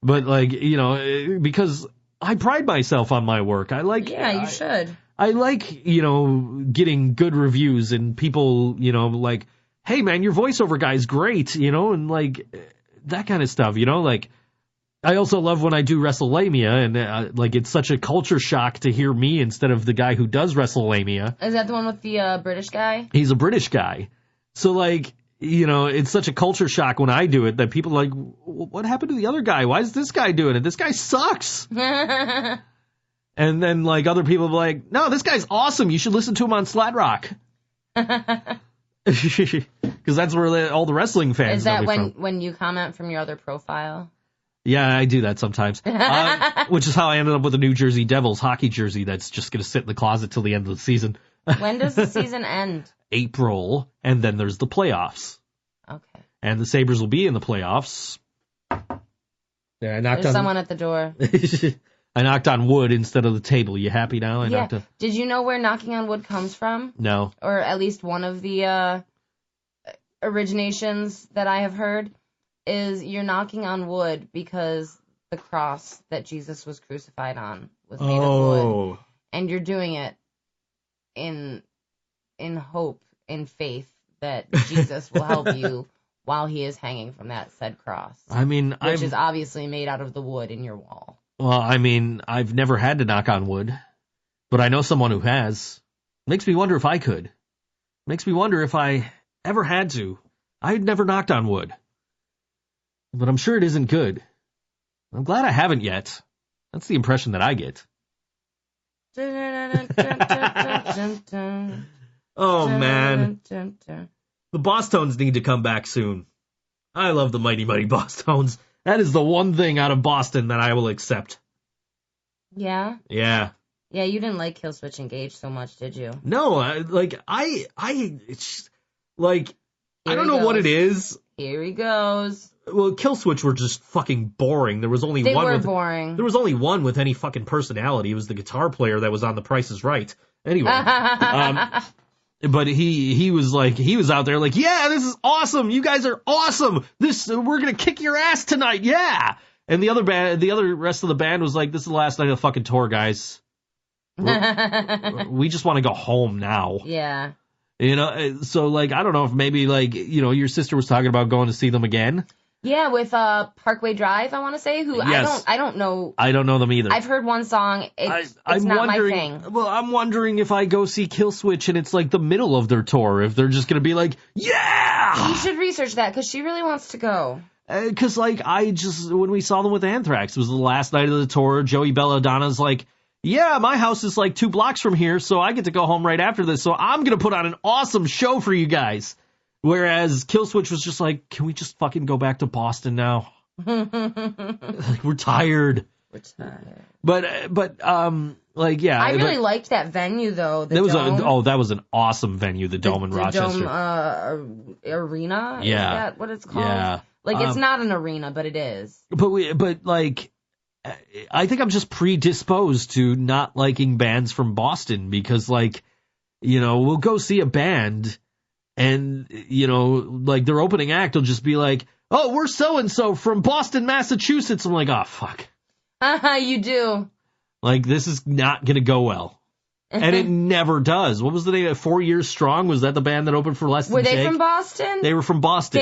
But like because I pride myself on my work. I like. Yeah, you should. I like getting good reviews and people like, hey man, your voiceover guy's great, and like that kind of stuff, like I also love when I do WrestleLamia and like it's such a culture shock to hear me instead of the guy who does WrestleLamia. Is that the one with the British guy? He's a British guy. So like, it's such a culture shock when I do it that people are like, what happened to the other guy? Why is this guy doing it? This guy sucks. And then like other people are like, no, this guy's awesome. You should listen to him on Slat Rock. Because that's where all the wrestling fans. Is that when you comment from your other profile? Yeah, I do that sometimes. Which is how I ended up with a New Jersey Devils hockey jersey that's just going to sit in the closet till the end of the season. When does the season end? April, and then there's the playoffs. Okay. And the Sabres will be in the playoffs. Yeah, There's someone at the door. I knocked on wood instead of the table. You happy now? Did you know where knocking on wood comes from? No. Or at least one of the originations that I have heard is you're knocking on wood because the cross that Jesus was crucified on was made of wood. And you're doing it in hope, in faith that Jesus will help you while he is hanging from that said cross. I mean, which is obviously made out of the wood in your wall. Well, I mean, I've never had to knock on wood, but I know someone who has. Makes me wonder if I could. Makes me wonder if I ever had to. I've never knocked on wood. But I'm sure it isn't good. I'm glad I haven't yet. That's the impression that I get. Oh, man. The Boss Tones need to come back soon. I love the Mighty Mighty Boss Tones. That is the one thing out of Boston that I will accept. Yeah? Yeah. Yeah, you didn't like Killswitch Engage so much, did you? No, I don't know what it is. Here he goes. Well, Killswitch were just fucking boring. There was only boring. There was only one with any fucking personality. It was the guitar player that was on The Price is Right. Anyway. But he was out there like, yeah, this is awesome. You guys are awesome. We're going to kick your ass tonight. Yeah. And the rest of the band was like, this is the last night of the fucking tour, guys. We just want to go home now. Yeah. So like, I don't know if maybe like, your sister was talking about going to see them again. Yeah, with Parkway Drive, I want to say. Who Yes. I don't know. I don't know them either. I've heard one song. It's I'm not wondering, my thing. Well, I'm wondering if I go see Killswitch and it's like the middle of their tour, if they're just gonna be like, yeah. You should research that because she really wants to go. Because like when we saw them with Anthrax, it was the last night of the tour. Joey Belladonna's like, yeah, my house is like 2 blocks from here, so I get to go home right after this. So I'm gonna put on an awesome show for you guys. Whereas Killswitch was just like, can we just fucking go back to Boston now? Like, we're tired. We're tired. But like, yeah. I really liked that venue though. The Dome. That was an awesome venue, the Dome in Rochester. Dome Arena. Yeah. Is that what it's called? Yeah. Like it's not an arena, but it is. But like, I think I'm just predisposed to not liking bands from Boston because like, we'll go see a band. And, like their opening act will just be like, oh, we're so-and-so from Boston, Massachusetts. I'm like, oh, fuck. You do. Like, this is not going to go well. And it never does. What was the name of 4 Years Strong? Was that the band that opened for Less Than Were they Jake? from Boston? They were from Boston.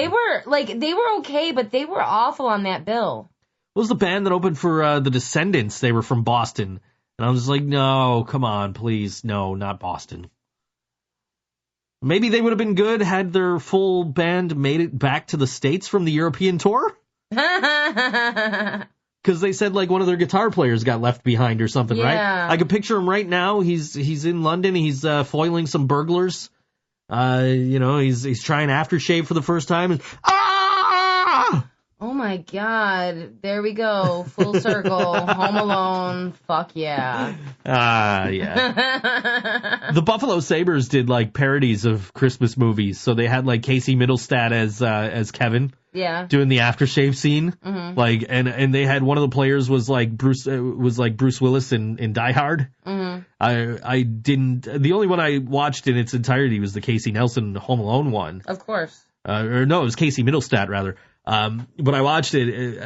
They were okay, but they were awful on that bill. What was the band that opened for The Descendants? They were from Boston. And I was like, no, come on, please. No, not Boston. Maybe they would have been good had their full band made it back to the States from the European tour. Because they said like one of their guitar players got left behind or something, Yeah. right? I can picture him right now. He's in London. He's foiling some burglars. He's trying aftershave for the first time. And, Oh my God. There we go. Full circle. Home Alone. Fuck yeah. Yeah. The Buffalo Sabres did like parodies of Christmas movies. So they had like Casey Middlestat as Kevin. Yeah. Doing the aftershave scene. Mm-hmm. Like, and they had one of the players was like Bruce Willis in Die Hard. Mm-hmm. I didn't, the only one I watched in its entirety was the Casey Nelson Home Alone one. Of course. It was Casey Middlestat rather. But I watched it,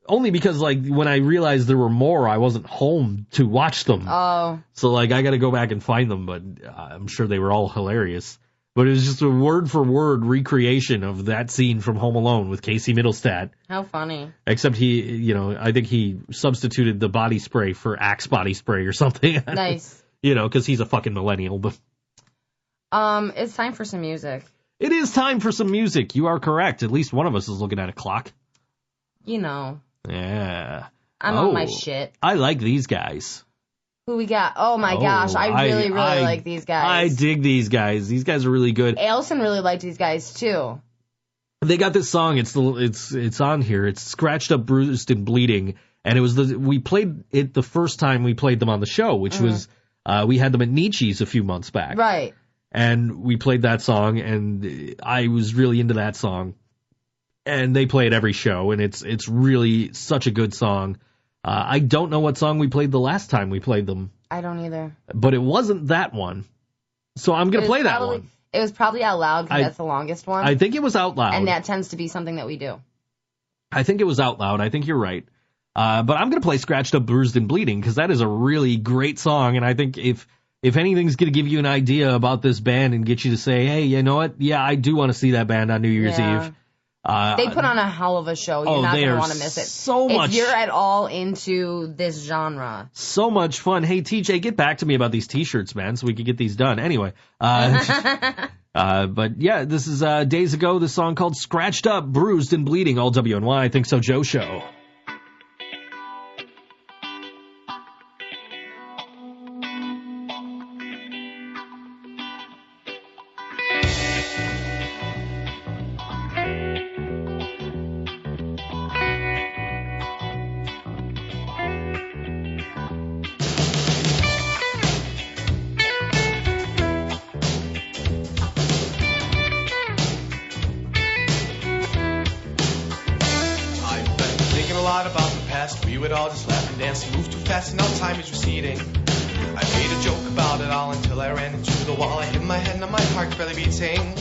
only because like when I realized there were more, I wasn't home to watch them. Oh. So like I got to go back and find them, but I'm sure they were all hilarious. But it was just a word for word recreation of that scene from Home Alone with Casey Middlestat. How funny. Except he, I think he substituted the body spray for Axe body spray or something. Nice. Because he's a fucking millennial. But it's time for some music. it is time for some music. You are correct. At least one of us is looking at a clock. Yeah. I'm on my shit. I like these guys. Who we got? Oh my gosh, I really like these guys. I dig these guys. These guys are really good. Allison really liked these guys too. They got this song. It's on here. It's Scratched Up, Bruised, and Bleeding. And it was we played it the first time we played them on the show, which was we had them at Nietzsche's a few months back. Right. And we played that song, and I was really into that song. And they play it every show, and it's really such a good song. I don't know what song we played the last time we played them. I don't either. But it wasn't that one. So I'm going to play that one. It was probably Out Loud, because that's the longest one. I think it was Out Loud. And that tends to be something that we do. I think it was Out Loud. I think you're right. But I'm going to play Scratched Up, Bruised, and Bleeding, because that is a really great song. And I think if anything's going to give you an idea about this band and get you to say, hey, you know what? Yeah, I do want to see that band on New Year's Eve. They put on a hell of a show. You're not going to want to miss it. So much. If you're at all into this genre. So much fun. Hey, TJ, get back to me about these T-shirts, man, so we can get these done. Anyway. But yeah, this is Daze Ago, the song called Scratched Up, Bruised, and Bleeding, all WNY, ThinkSoJoe Show. We would all just laugh and dance and move too fast, and now time is receding. I made a joke about it all until I ran into the wall. I hit my head and my heart's barely beating.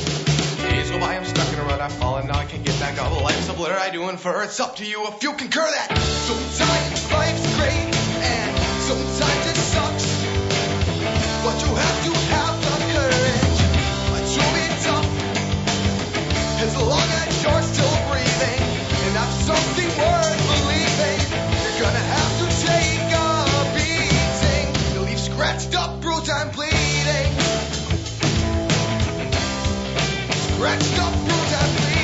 Days go by, I'm stuck in a rut, I fall, and now I can't get back. All the life's a blur, I do infer. It's up to you if you concur that sometimes life's great and sometimes it sucks, but you have to have the courage to be tough as long as you're still breathing. Scratched up, bruised and bleeding. Scratched up, bruised and bleeding.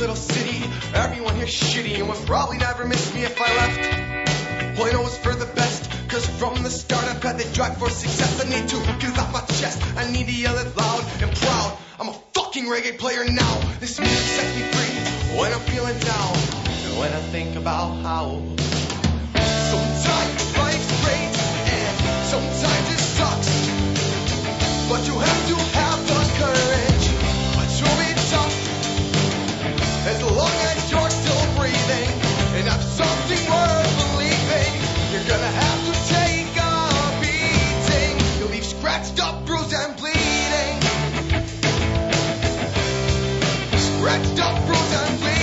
Little city, everyone here's shitty and would probably never miss me if I left. Well, I know it's for the best, cause from the start I've got the drive for success. I need to get it off my chest, I need to yell it loud and proud. I'm a fucking reggae player now. This music sets me free when I'm feeling down. And when I think about how sometimes life's great and sometimes it sucks, but you have to have the courage to be tough. As long as you're still breathing and have something worth believing, you're gonna have to take a beating. You'll leave scratched up, bruised and bleeding. Scratched up, bruised and bleeding.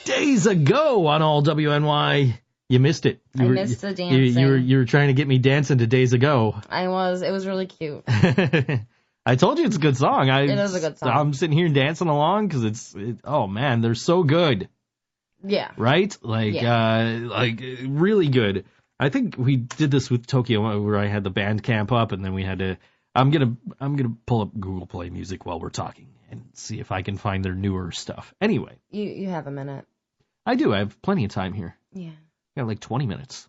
Daze Ago on all WNY. You missed it. I missed the dancing. You were trying to get me dancing to Daze Ago. I was. It was really cute. I told you it's a good song. It is a good song. I'm sitting here dancing along because oh man, they're so good. Yeah. Right? Like really good. I think we did this with Tokyo where I had the Bandcamp up and then we had to. I'm gonna pull up Google Play Music while we're talking and see if I can find their newer stuff. Anyway. You have a minute. I do. I have plenty of time here. Yeah. I got like 20 minutes.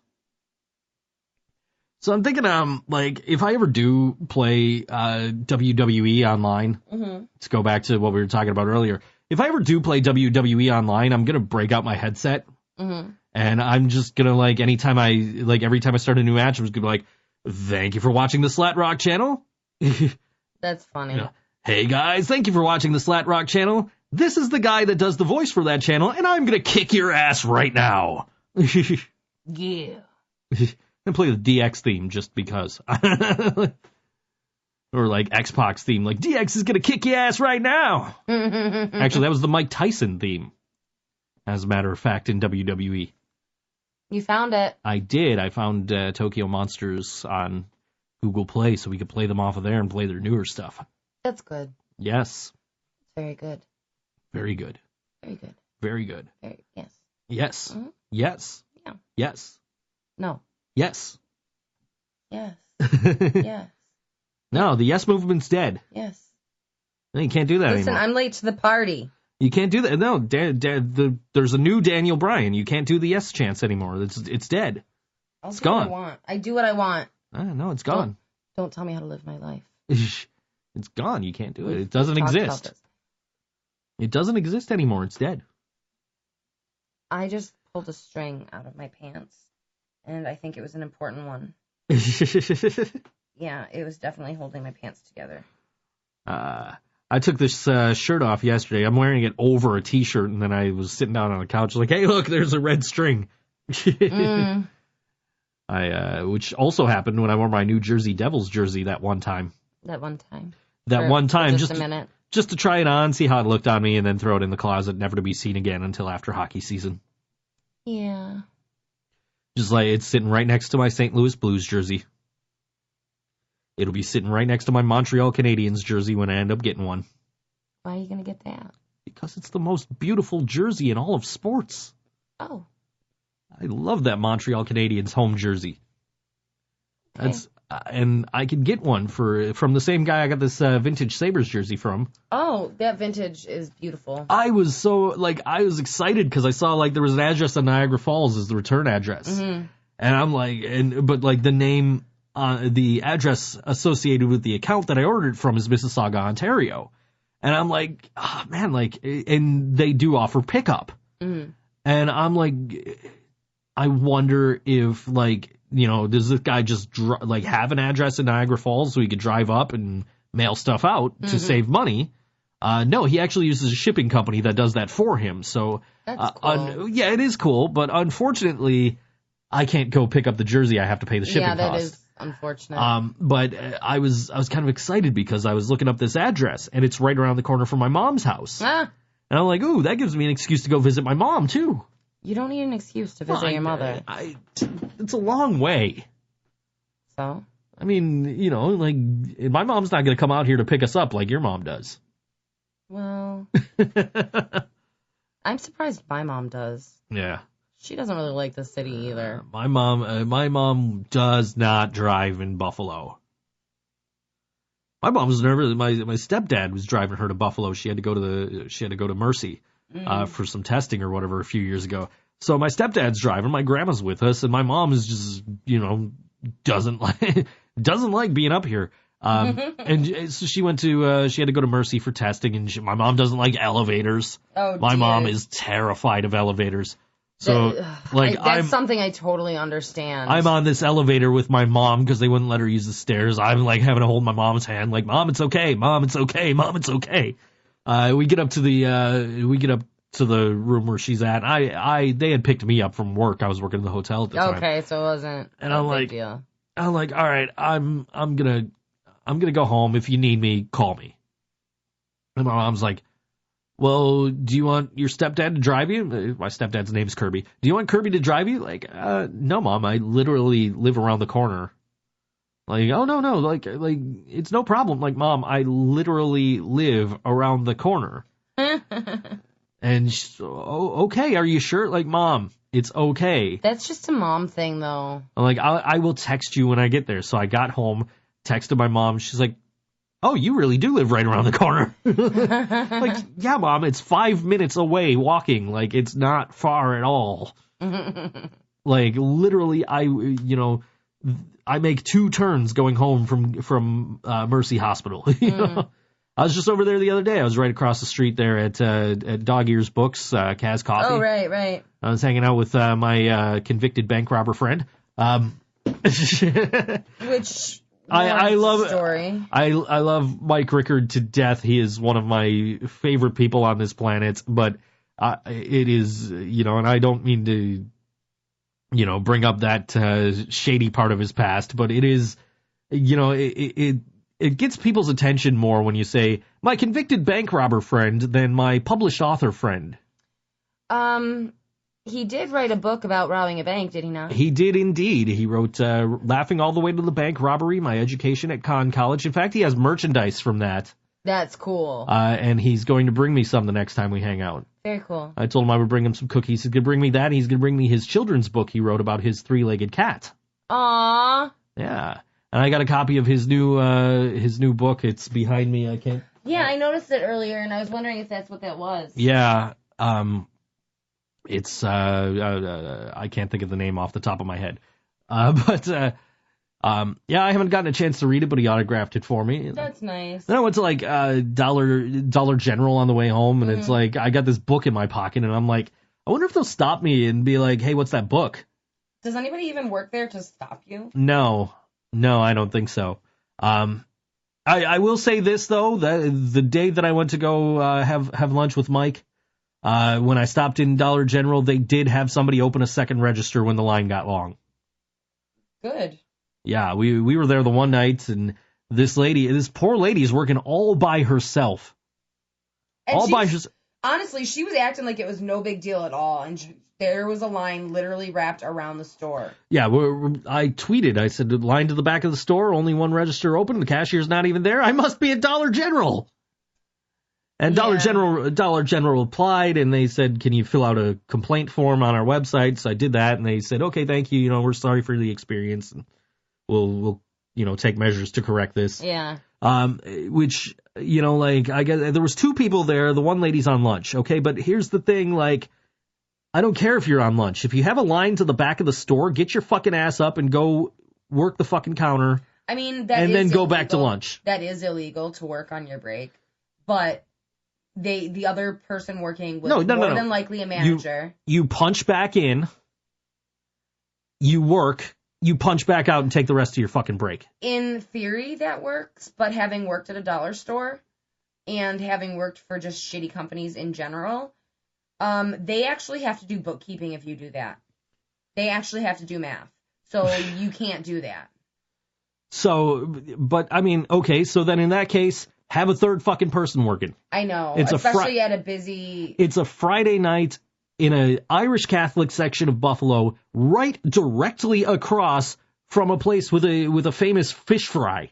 So I'm thinking, like, if I ever do play WWE online, let's go back to what we were talking about earlier. If I ever do play WWE online, I'm going to break out my headset. And I'm just going to, like, every time I start a new match, I'm just going to be like, thank you for watching the Slat Rock channel. That's funny. Hey, guys, thank you for watching the Slat Rock channel. This is the guy that does the voice for that channel, and I'm going to kick your ass right now. Yeah. And play the DX theme just because. Or like X-Pac theme, like DX is going to kick your ass right now. Actually, that was the Mike Tyson theme, as a matter of fact, in WWE. You found it. I did. I found Tokyo Monsters on Google Play so we could play them off of there and play their newer stuff. That's good. Yes. Very good. Very good. Very good. Very good. Yes. Yes. Mm-hmm. Yes. Yeah. Yes. No. Yes. Yes. Yes. No, the yes movement's dead. Yes. No, you can't do that Listen, anymore. I'm late to the party. You can't do that. No, there's a new Daniel Bryan. You can't do the yes chance anymore. It's dead. It's gone. What I want. I do what I want. No, it's gone. Don't tell me how to live my life. It's gone. You can't do it. It doesn't exist. It doesn't exist anymore. It's dead. I just pulled a string out of my pants, and I think it was an important one. Yeah, it was definitely holding my pants together. I took this shirt off yesterday. I'm wearing it over a t-shirt, and then I was sitting down on the couch like, hey, look, there's a red string. Which also happened when I wore my New Jersey Devils jersey that one time. That one time. Just a minute. Just to try it on, see how it looked on me, and then throw it in the closet, never to be seen again until after hockey season. Yeah. Just like it's sitting right next to my St. Louis Blues jersey. It'll be sitting right next to my Montreal Canadiens jersey when I end up getting one. Why are you going to get that? Because it's the most beautiful jersey in all of sports. Oh. I love that Montreal Canadiens home jersey. Okay. And I could get one from the same guy I got this vintage Sabres jersey from. Oh, that vintage is beautiful. I was excited because I saw there was an address on Niagara Falls as the return address. Mm-hmm. And I'm but the name, the address associated with the account that I ordered from is Mississauga, Ontario. And I'm like, oh, man, and they do offer pickup. Mm-hmm. And I'm like, I wonder if does this guy just have an address in Niagara Falls so he could drive up and mail stuff out to save money? No, he actually uses a shipping company that does that for him. So that's cool. Yeah, it is cool, but unfortunately, I can't go pick up the jersey. I have to pay the shipping cost. Yeah, that is unfortunate. But I was kind of excited because I was looking up this address, and it's right around the corner from my mom's house. Ah. And I'm like, ooh, that gives me an excuse to go visit my mom too. You don't need an excuse to visit your mother. It's a long way. So? I mean, my mom's not going to come out here to pick us up like your mom does. Well, I'm surprised my mom does. Yeah. She doesn't really like the city either. My mom does not drive in Buffalo. My mom was nervous. My stepdad was driving her to Buffalo. She had to go to Mercy. For some testing or whatever a few years ago. So my stepdad's driving, my grandma's with us, and my mom is just, doesn't like being up here. And so she had to go to Mercy for testing, and my mom doesn't like elevators. Oh, my dear. mom is terrified of elevators. So, that's something I totally understand. I'm on this elevator with my mom because they wouldn't let her use the stairs. I'm having to hold my mom's hand, Mom, it's okay. Mom, it's okay. Mom, it's okay. We get up to the room where she's at. They had picked me up from work. I was working in the hotel at the time. Okay, so it wasn't. And a I'm big like, deal. all right, I'm gonna go home. If you need me, call me. And my mom's like, well, do you want your stepdad to drive you? My stepdad's name's Kirby. Do you want Kirby to drive you? No, Mom. I literally live around the corner. Oh, no, it's no problem. Mom, I literally live around the corner. And she's, okay, are you sure? Mom, it's okay. That's just a mom thing, though. I'm I will text you when I get there. So I got home, texted my mom. She's like, oh, you really do live right around the corner. Yeah, Mom, it's 5 minutes away walking. It's not far at all. Literally, I make 2 turns going home from Mercy Hospital. I was just over there the other day. I was right across the street there at Dog Ears Books, Kaz Coffee. Oh, right. I was hanging out with my convicted bank robber friend. Which I love story. I love Mike Rickard to death. He is one of my favorite people on this planet. But it is, and I don't mean to, bring up that shady part of his past, but it is, it gets people's attention more when you say, my convicted bank robber friend than my published author friend. He did write a book about robbing a bank, did he not? He did indeed. He wrote Laughing All the Way to the Bank Robbery, My Education at Conn College. In fact, he has merchandise from that. That's cool. And he's going to bring me some the next time we hang out. Very cool. I told him I would bring him some cookies. He's going to bring me that. He's going to bring me his children's book he wrote about his 3-legged cat. Aww. Yeah. And I got a copy of his new book. It's behind me. I can't. Yeah, I noticed it earlier, and I was wondering if that's what that was. Yeah. It's I can't think of the name off the top of my head. Yeah, I haven't gotten a chance to read it, but he autographed it for me. That's nice. Then I went to Dollar General on the way home, and it's I got this book in my pocket, and I'm like, I wonder if they'll stop me and be like, hey, what's that book? Does anybody even work there to stop you? No, I don't think so. I will say this though, that the day that I went to go have lunch with Mike, when I stopped in Dollar General, they did have somebody open a second register when the line got long. Good. Yeah, we were there the one night, and this poor lady is working all by herself. And All by herself. Honestly, she was acting like it was no big deal at all, and there was a line literally wrapped around the store. Yeah, I tweeted. I said, line to the back of the store, only one register open, the cashier's not even there. I must be at Dollar General. And Dollar General replied, and they said, can you fill out a complaint form on our website? So I did that, and they said, okay, thank you. We're sorry for the experience, and we'll take measures to correct this. Yeah. Which, I guess there was two people there. The one lady's on lunch, okay? But here's the thing, I don't care if you're on lunch. If you have a line to the back of the store, get your fucking ass up and go work the fucking counter. I mean, and then go back to lunch. That is illegal to work on your break, but the other person working was more than likely a manager. You punch back in, you work, you punch back out and take the rest of your fucking break. In theory, that works, but having worked at a dollar store and having worked for just shitty companies in general, they actually have to do bookkeeping if you do that. They actually have to do math. So you can't do that. So, but I mean, okay, so then in that case, have a third fucking person working. I know, especially at a busy... It's a Friday night in an Irish Catholic section of Buffalo, right directly across from a place with a famous fish fry.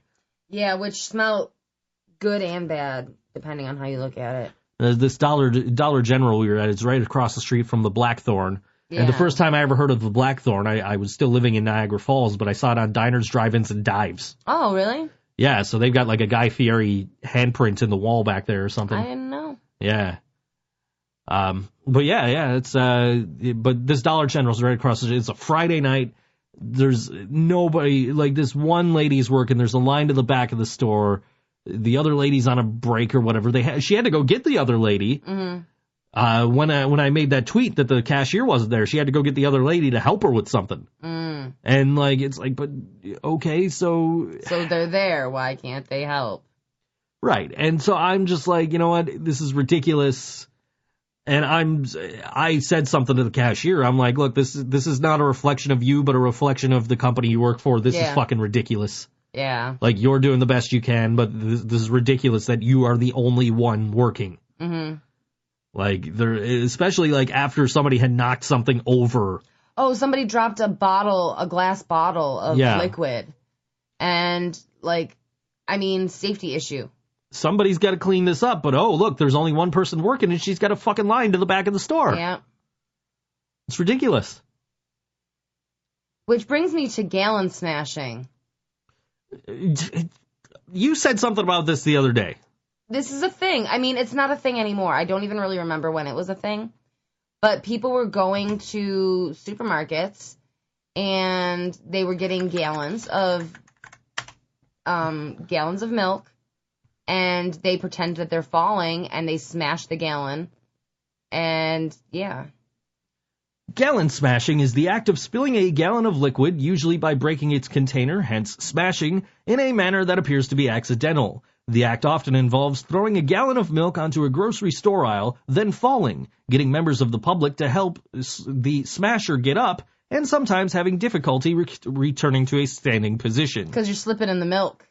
Yeah, which smell good and bad, depending on how you look at it. This Dollar General we were at is right across the street from the Blackthorn. Yeah. And the first time I ever heard of the Blackthorn, I was still living in Niagara Falls, but I saw it on Diners, Drive-Ins, and Dives. Oh, really? Yeah, so they've got like a Guy Fieri handprint in the wall back there or something. I didn't know. Yeah. But it's, but this Dollar General's right across the street. It's a Friday night. There's nobody, like this one lady's working. There's a line to the back of the store. The other lady's on a break or whatever. She had to go get the other lady. Mm-hmm. When I made that tweet that the cashier wasn't there, she had to go get the other lady to help her with something. Mm. And it's like, but okay, so they're there. Why can't they help? Right. And so I'm just like, you know what? This is ridiculous. And I said something to the cashier. I'm like, look, this is not a reflection of you, but a reflection of the company you work for. This is fucking ridiculous. Yeah. Like, you're doing the best you can, but this is ridiculous that you are the only one working. Mm-hmm. Like, especially like after somebody had knocked something over. Oh, somebody dropped a glass bottle of liquid. And safety issue. Somebody's got to clean this up, but look, there's only one person working and she's got a fucking line to the back of the store. Yeah. It's ridiculous. Which brings me to gallon smashing. You said something about this the other day. This is a thing. I mean, it's not a thing anymore. I don't even really remember when it was a thing. But people were going to supermarkets and they were getting gallons of milk, and they pretend that they're falling and they smash the gallon. And yeah. Gallon smashing is the act of spilling a gallon of liquid, usually by breaking its container, hence smashing, in a manner that appears to be accidental. The act often involves throwing a gallon of milk onto a grocery store aisle, then falling, getting members of the public to help the smasher get up, and sometimes having difficulty returning to a standing position. Because you're slipping in the milk.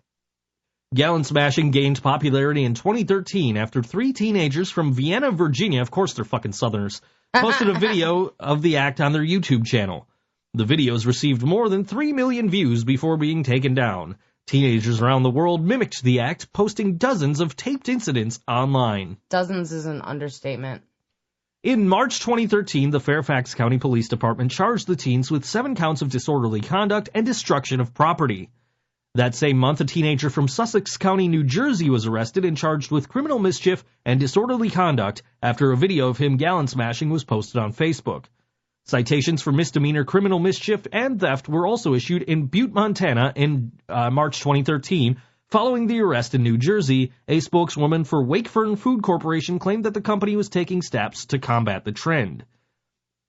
Gallon smashing gained popularity in 2013 after 3 teenagers from Vienna, Virginia, of course they're fucking Southerners, posted a video of the act on their YouTube channel. The videos received more than 3 million views before being taken down. Teenagers around the world mimicked the act, posting dozens of taped incidents online. Dozens is an understatement. In March 2013, the Fairfax County Police Department charged the teens with 7 counts of disorderly conduct and destruction of property. That same month, a teenager from Sussex County, New Jersey was arrested and charged with criminal mischief and disorderly conduct after a video of him gallon smashing was posted on Facebook. Citations for misdemeanor criminal mischief and theft were also issued in Butte, Montana in March 2013. Following the arrest in New Jersey, a spokeswoman for Wakefern Food Corporation claimed that the company was taking steps to combat the trend.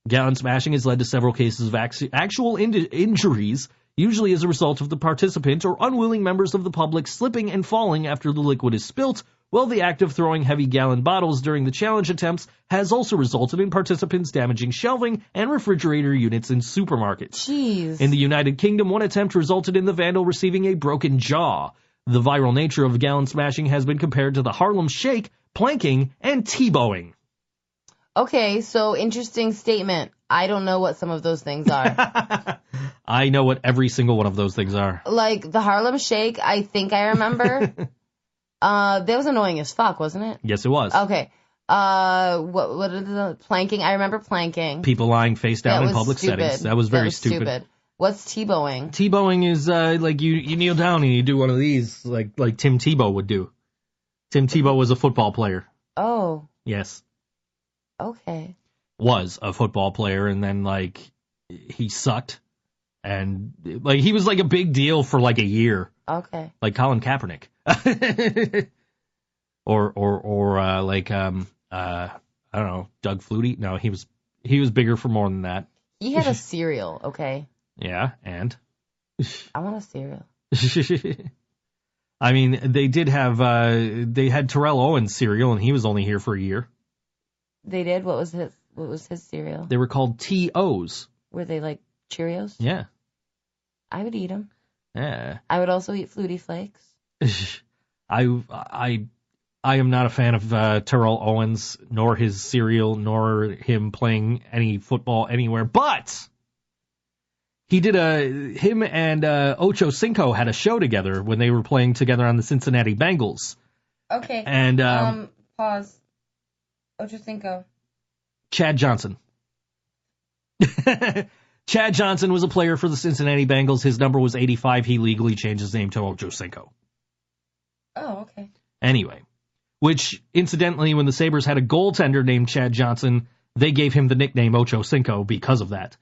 Gallon smashing has led to several cases of actual injuries, usually as a result of the participant or unwilling members of the public slipping and falling after the liquid is spilt, Well, the act of throwing heavy gallon bottles during the challenge attempts has also resulted in participants damaging shelving and refrigerator units in supermarkets. Jeez. In the United Kingdom, one attempt resulted in the vandal receiving a broken jaw. The viral nature of gallon smashing has been compared to the Harlem Shake, planking, and T-bowing. Okay, so interesting statement. I don't know what some of those things are. I know what every single one of those things are. Like the Harlem Shake, I think I remember. That was annoying as fuck, wasn't it? Yes, it was. Okay. What is the planking? I remember planking. People lying face down That in was public stupid. settings. That was very stupid. What's T-bowing? T-bowing is like you kneel down and you do one of these like Tim Tebow would do. Tim Tebow was a football player. Oh, Yes. okay. Was a football player, and then like he sucked, and like he was like a big deal for like a year, Okay. like Colin Kaepernick, or like I don't know, Doug Flutie. No, he was bigger for more than that. He had a cereal, okay? Yeah, and I want a cereal. I mean they did have they had Terrell Owens cereal, and he was only here for a year. They did? What was his cereal? They were called T.O.'s. Were they like Cheerios? Yeah. I would eat them. Yeah. I would also eat Flutie Flakes. I am not a fan of Terrell Owens, nor his cereal, nor him playing any football anywhere. But he did him and Ocho Cinco had a show together when they were playing together on the Cincinnati Bengals. Okay. And pause. Ocho Cinco. Chad Johnson. Chad Johnson was a player for the Cincinnati Bengals. His number was 85. He legally changed his name to Ocho Cinco. Oh, okay. Anyway, which, incidentally, when the Sabres had a goaltender named Chad Johnson, they gave him the nickname Ocho Cinco because of that.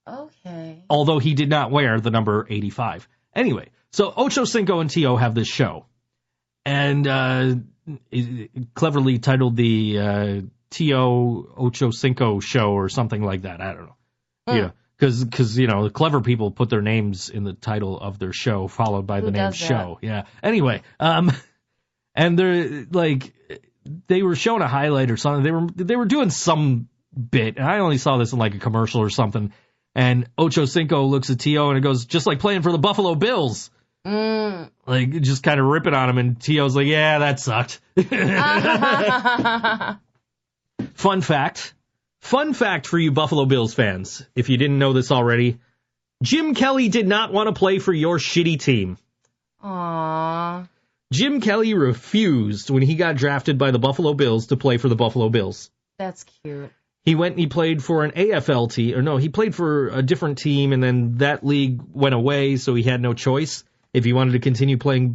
Okay. Although he did not wear the number 85. Anyway, so Ocho Cinco and T.O. have this show. And cleverly titled the T.O. Ocho Cinco Show or something like that. I don't know. Yeah, because you know, the clever people put their names in the title of their show, followed by the name show. Yeah. Anyway, and they're like, they were showing a highlight or something. They were doing some bit, and I only saw this in like a commercial or something. And Ocho Cinco looks at T.O. and it goes, just like playing for the Buffalo Bills. Like, just kind of ripping on him, and T.O.'s like, yeah, that sucked. Fun fact for you Buffalo Bills fans, if you didn't know this already, Jim Kelly did not want to play for your shitty team. Aww. Jim Kelly refused when he got drafted by the Buffalo Bills to play for the Buffalo Bills. That's cute. He went and he played for an AFL team, or no, he played for a different team, and then that league went away, so he had no choice if he wanted to continue playing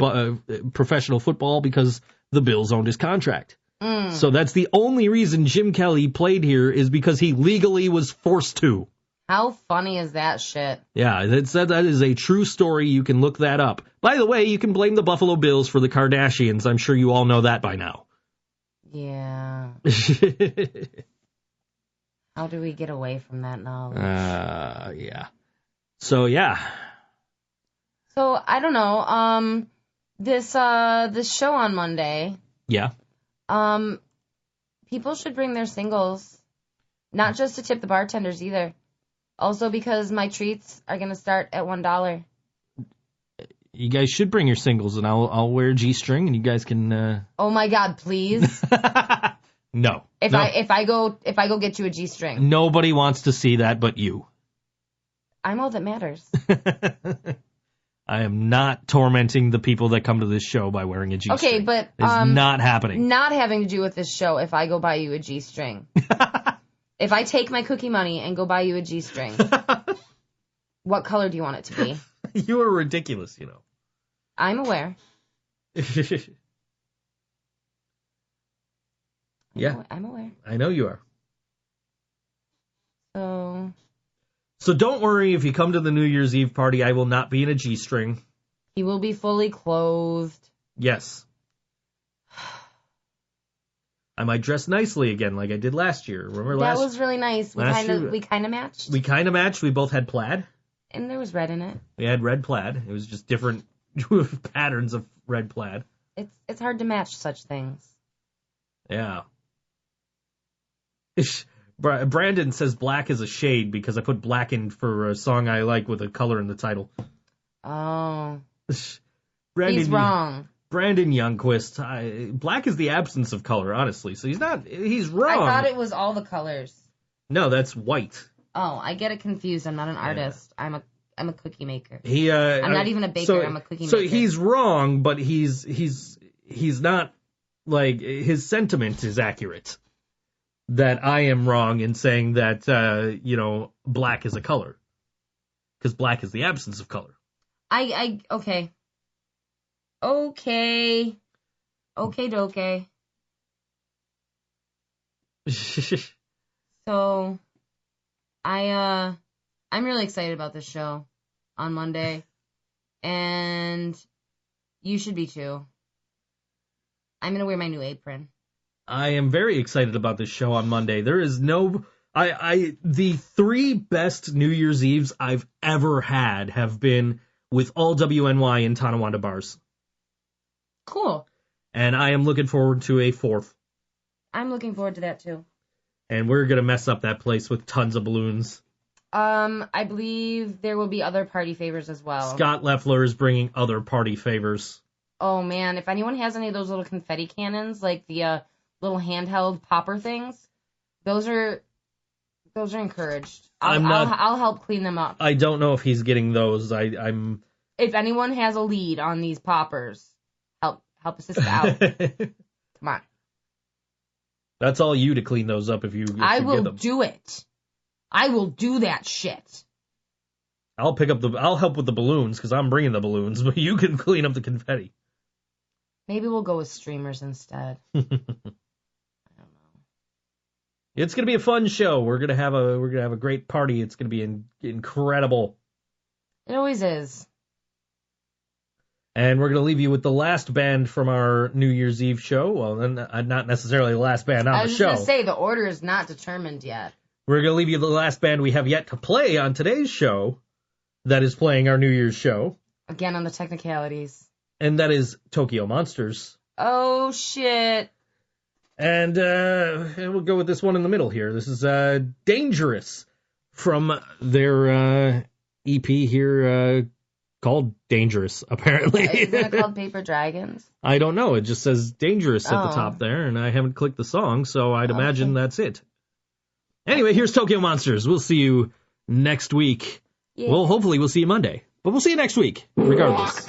professional football because the Bills owned his contract. So that's the only reason Jim Kelly played here, is because he legally was forced to. How funny is that shit? Yeah, that is a true story. You can look that up. By the way, you can blame the Buffalo Bills for the Kardashians. I'm sure you all know that by now. Yeah. How do we get away from that knowledge? Yeah. So, yeah. So, I don't know. This show on Monday. Yeah. People should bring their singles. Not just to tip the bartenders either. Also because my treats are going to start at $1. You guys should bring your singles, and I'll wear a G-string, and you guys can... Oh my God, please. No. If I go get you a G-string. Nobody wants to see that but you. I'm all that matters. I am not tormenting the people that come to this show by wearing a G-string. Okay, but it's not happening. Not having to do with this show. If I go buy you a G-string, if I take my cookie money and go buy you a G-string, what color do you want it to be? You are ridiculous, you know. I'm aware. Yeah, I'm aware. I know you are. So don't worry if you come to the New Year's Eve party. I will not be in a G-string. He will be fully clothed. Yes. I might dress nicely again like I did last year. Remember last year? That was really nice. We kind of matched. We kind of matched. We both had plaid. And there was red in it. We had red plaid. It was just different patterns of red plaid. It's hard to match such things. Yeah. Brandon says black is a shade because I put black in for a song I like with a color in the title. Oh. Brandon, He's wrong. Brandon Youngquist. Black is the absence of color, honestly. So he's wrong. I thought it was all the colors. No, that's white. Oh, I get it confused. I'm not an artist. I'm a cookie maker. I'm I'm not even a baker. I'm a cookie maker. So he's wrong, but he's not, like, his sentiment is accurate. That I am wrong in saying that, black is a color. Because black is the absence of color. Okay. Okay. Okay, doke. So, I'm really excited about this show on Monday. And you should be too. I'm going to wear my new apron. I am very excited about this show on Monday. There is the 3 best New Year's Eves I've ever had have been with all WNY and Tonawanda bars. Cool. And I am looking forward to a 4th. I'm looking forward to that too. And we're going to mess up that place with tons of balloons. I believe there will be other party favors as well. Scott Leffler is bringing other party favors. Oh man, if anyone has any of those little confetti cannons, like the little handheld popper things, those are encouraged. I'll help clean them up. I don't know if he's getting those. I'm. If anyone has a lead on these poppers, help assist out. Come on. That's all you to clean those up if you I will get them. do it. I will do that shit. I'll help with the balloons because I'm bringing the balloons, but you can clean up the confetti. Maybe we'll go with streamers instead. I don't know. It's gonna be a fun show. We're gonna have a great party. It's gonna be incredible. It always is. And we're gonna leave you with the last band from our New Year's Eve show. Well, not necessarily the last band on the show. I was just gonna say the order is not determined yet. We're gonna leave you the last band we have yet to play on today's show. That is playing our New Year's show. Again on the technicalities. And that is Tokyo Monsters. Oh, shit. And we'll go with this one in the middle here. This is Dangerous from their EP here called Dangerous, apparently. Isn't it called Paper Dragons? I don't know. It just says Dangerous at the top there, and I haven't clicked the song, so I'd imagine that's it. Anyway, here's Tokyo Monsters. We'll see you next week. Yeah. Well, hopefully we'll see you Monday. But we'll see you next week, regardless.